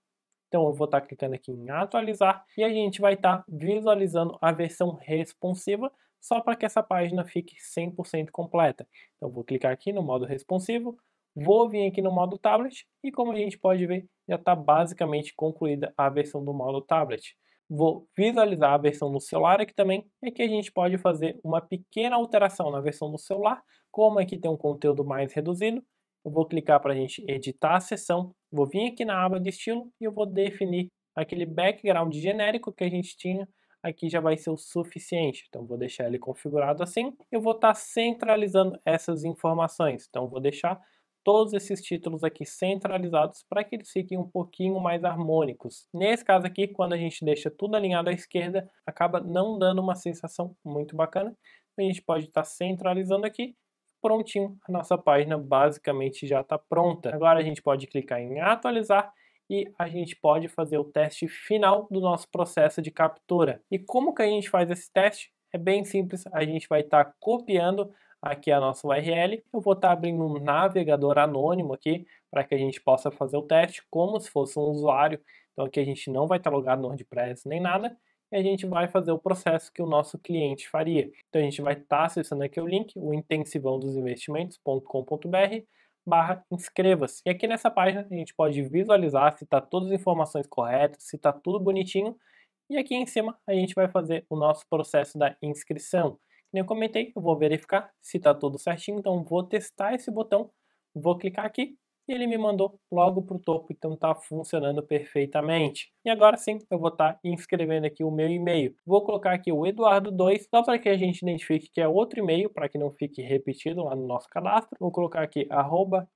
Então eu vou estar clicando aqui em atualizar e a gente vai estar visualizando a versão responsiva só para que essa página fique 100% completa. Então eu vou clicar aqui no modo responsivo, Vou vir aqui no modo tablet e como a gente pode ver, já está basicamente concluída a versão do modo tablet. Vou visualizar a versão do celular aqui também, é que a gente pode fazer uma pequena alteração na versão do celular, como aqui tem um conteúdo mais reduzido, eu vou clicar para a gente editar a seção, vou vir aqui na aba de estilo e eu vou definir aquele background genérico que a gente tinha, aqui já vai ser o suficiente, então vou deixar ele configurado assim, eu vou estar centralizando essas informações, então vou deixar todos esses títulos aqui centralizados para que eles fiquem um pouquinho mais harmônicos. Nesse caso aqui, quando a gente deixa tudo alinhado à esquerda, acaba não dando uma sensação muito bacana. A gente pode estar centralizando aqui, prontinho, a nossa página basicamente já está pronta. Agora a gente pode clicar em atualizar e a gente pode fazer o teste final do nosso processo de captura. E como que a gente faz esse teste? É bem simples, a gente vai estar copiando aqui a nossa URL, eu vou estar abrindo um navegador anônimo aqui, para que a gente possa fazer o teste, como se fosse um usuário, então aqui a gente não vai estar logado no WordPress nem nada, e a gente vai fazer o processo que o nosso cliente faria. Então a gente vai estar acessando aqui o link, o intensivãodosinvestimentos.com.br/inscreva-se. E aqui nessa página a gente pode visualizar se está todas as informações corretas, se está tudo bonitinho, e aqui em cima a gente vai fazer o nosso processo da inscrição. Como eu comentei, eu vou verificar se está tudo certinho, então vou testar esse botão, vou clicar aqui e ele me mandou logo para o topo, então está funcionando perfeitamente. E agora sim, eu vou estar inscrevendo aqui o meu e-mail. Vou colocar aqui o Eduardo2, só para que a gente identifique que é outro e-mail, para que não fique repetido lá no nosso cadastro. Vou colocar aqui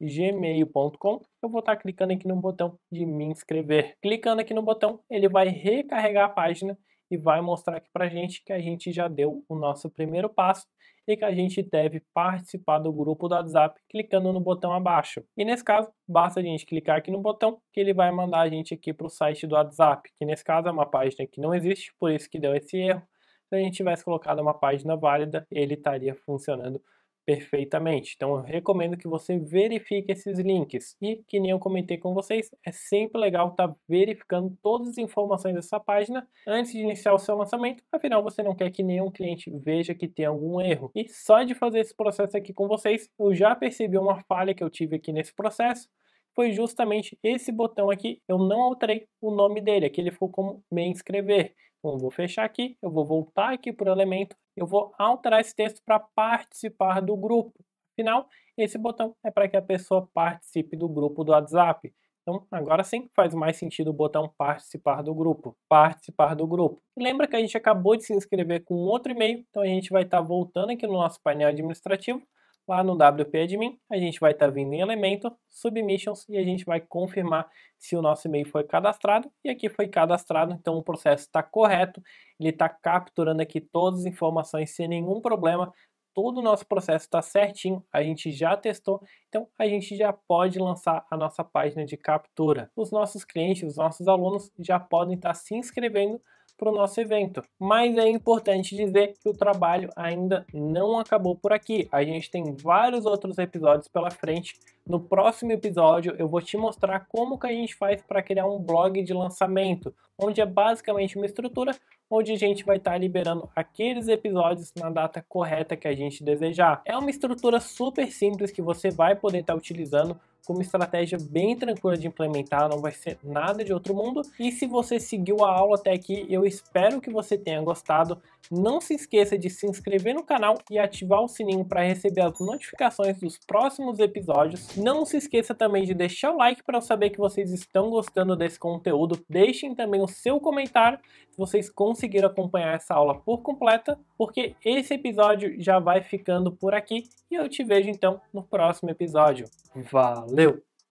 @gmail.com. Eu vou estar clicando aqui no botão de me inscrever. Clicando aqui no botão, ele vai recarregar a página e vai mostrar aqui pra gente que a gente já deu o nosso primeiro passo e que a gente deve participar do grupo do WhatsApp clicando no botão abaixo. E nesse caso, basta a gente clicar aqui no botão que ele vai mandar a gente aqui para o site do WhatsApp, que nesse caso é uma página que não existe, por isso que deu esse erro. Se a gente tivesse colocado uma página válida, ele estaria funcionando perfeitamente. Então eu recomendo que você verifique esses links e, que nem eu comentei com vocês, é sempre legal estar verificando todas as informações dessa página antes de iniciar o seu lançamento, afinal você não quer que nenhum cliente veja que tem algum erro. E só de fazer esse processo aqui com vocês, eu já percebi uma falha que eu tive aqui nesse processo, foi justamente esse botão aqui, eu não alterei o nome dele, aqui ele ficou como me inscrever. Então eu vou fechar aqui, eu vou voltar aqui para o elemento, eu vou alterar esse texto para participar do grupo. Afinal, esse botão é para que a pessoa participe do grupo do WhatsApp. Então, agora sim faz mais sentido o botão participar do grupo. Participar do grupo. E lembra que a gente acabou de se inscrever com outro e-mail, então a gente vai estar voltando aqui no nosso painel administrativo. Lá no WP Admin, a gente vai estar vindo em Elemento, Submissions, e a gente vai confirmar se o nosso e-mail foi cadastrado. E aqui foi cadastrado, então o processo está correto. Ele está capturando aqui todas as informações sem nenhum problema. Todo o nosso processo está certinho, a gente já testou, então a gente já pode lançar a nossa página de captura. Os nossos clientes, os nossos alunos já podem estar se inscrevendo para o nosso evento. Mas é importante dizer que o trabalho ainda não acabou por aqui. A gente tem vários outros episódios pela frente. No próximo episódio eu vou te mostrar como que a gente faz para criar um blog de lançamento, onde é basicamente uma estrutura onde a gente vai estar liberando aqueles episódios na data correta que a gente desejar. É uma estrutura super simples que você vai poder estar utilizando com uma estratégia bem tranquila de implementar, não vai ser nada de outro mundo. E se você seguiu a aula até aqui, eu espero que você tenha gostado. Não se esqueça de se inscrever no canal e ativar o sininho para receber as notificações dos próximos episódios. Não se esqueça também de deixar o like para eu saber que vocês estão gostando desse conteúdo. Deixem também o seu comentário se vocês conseguiram acompanhar essa aula por completa, porque esse episódio já vai ficando por aqui e eu te vejo então no próximo episódio. Valeu!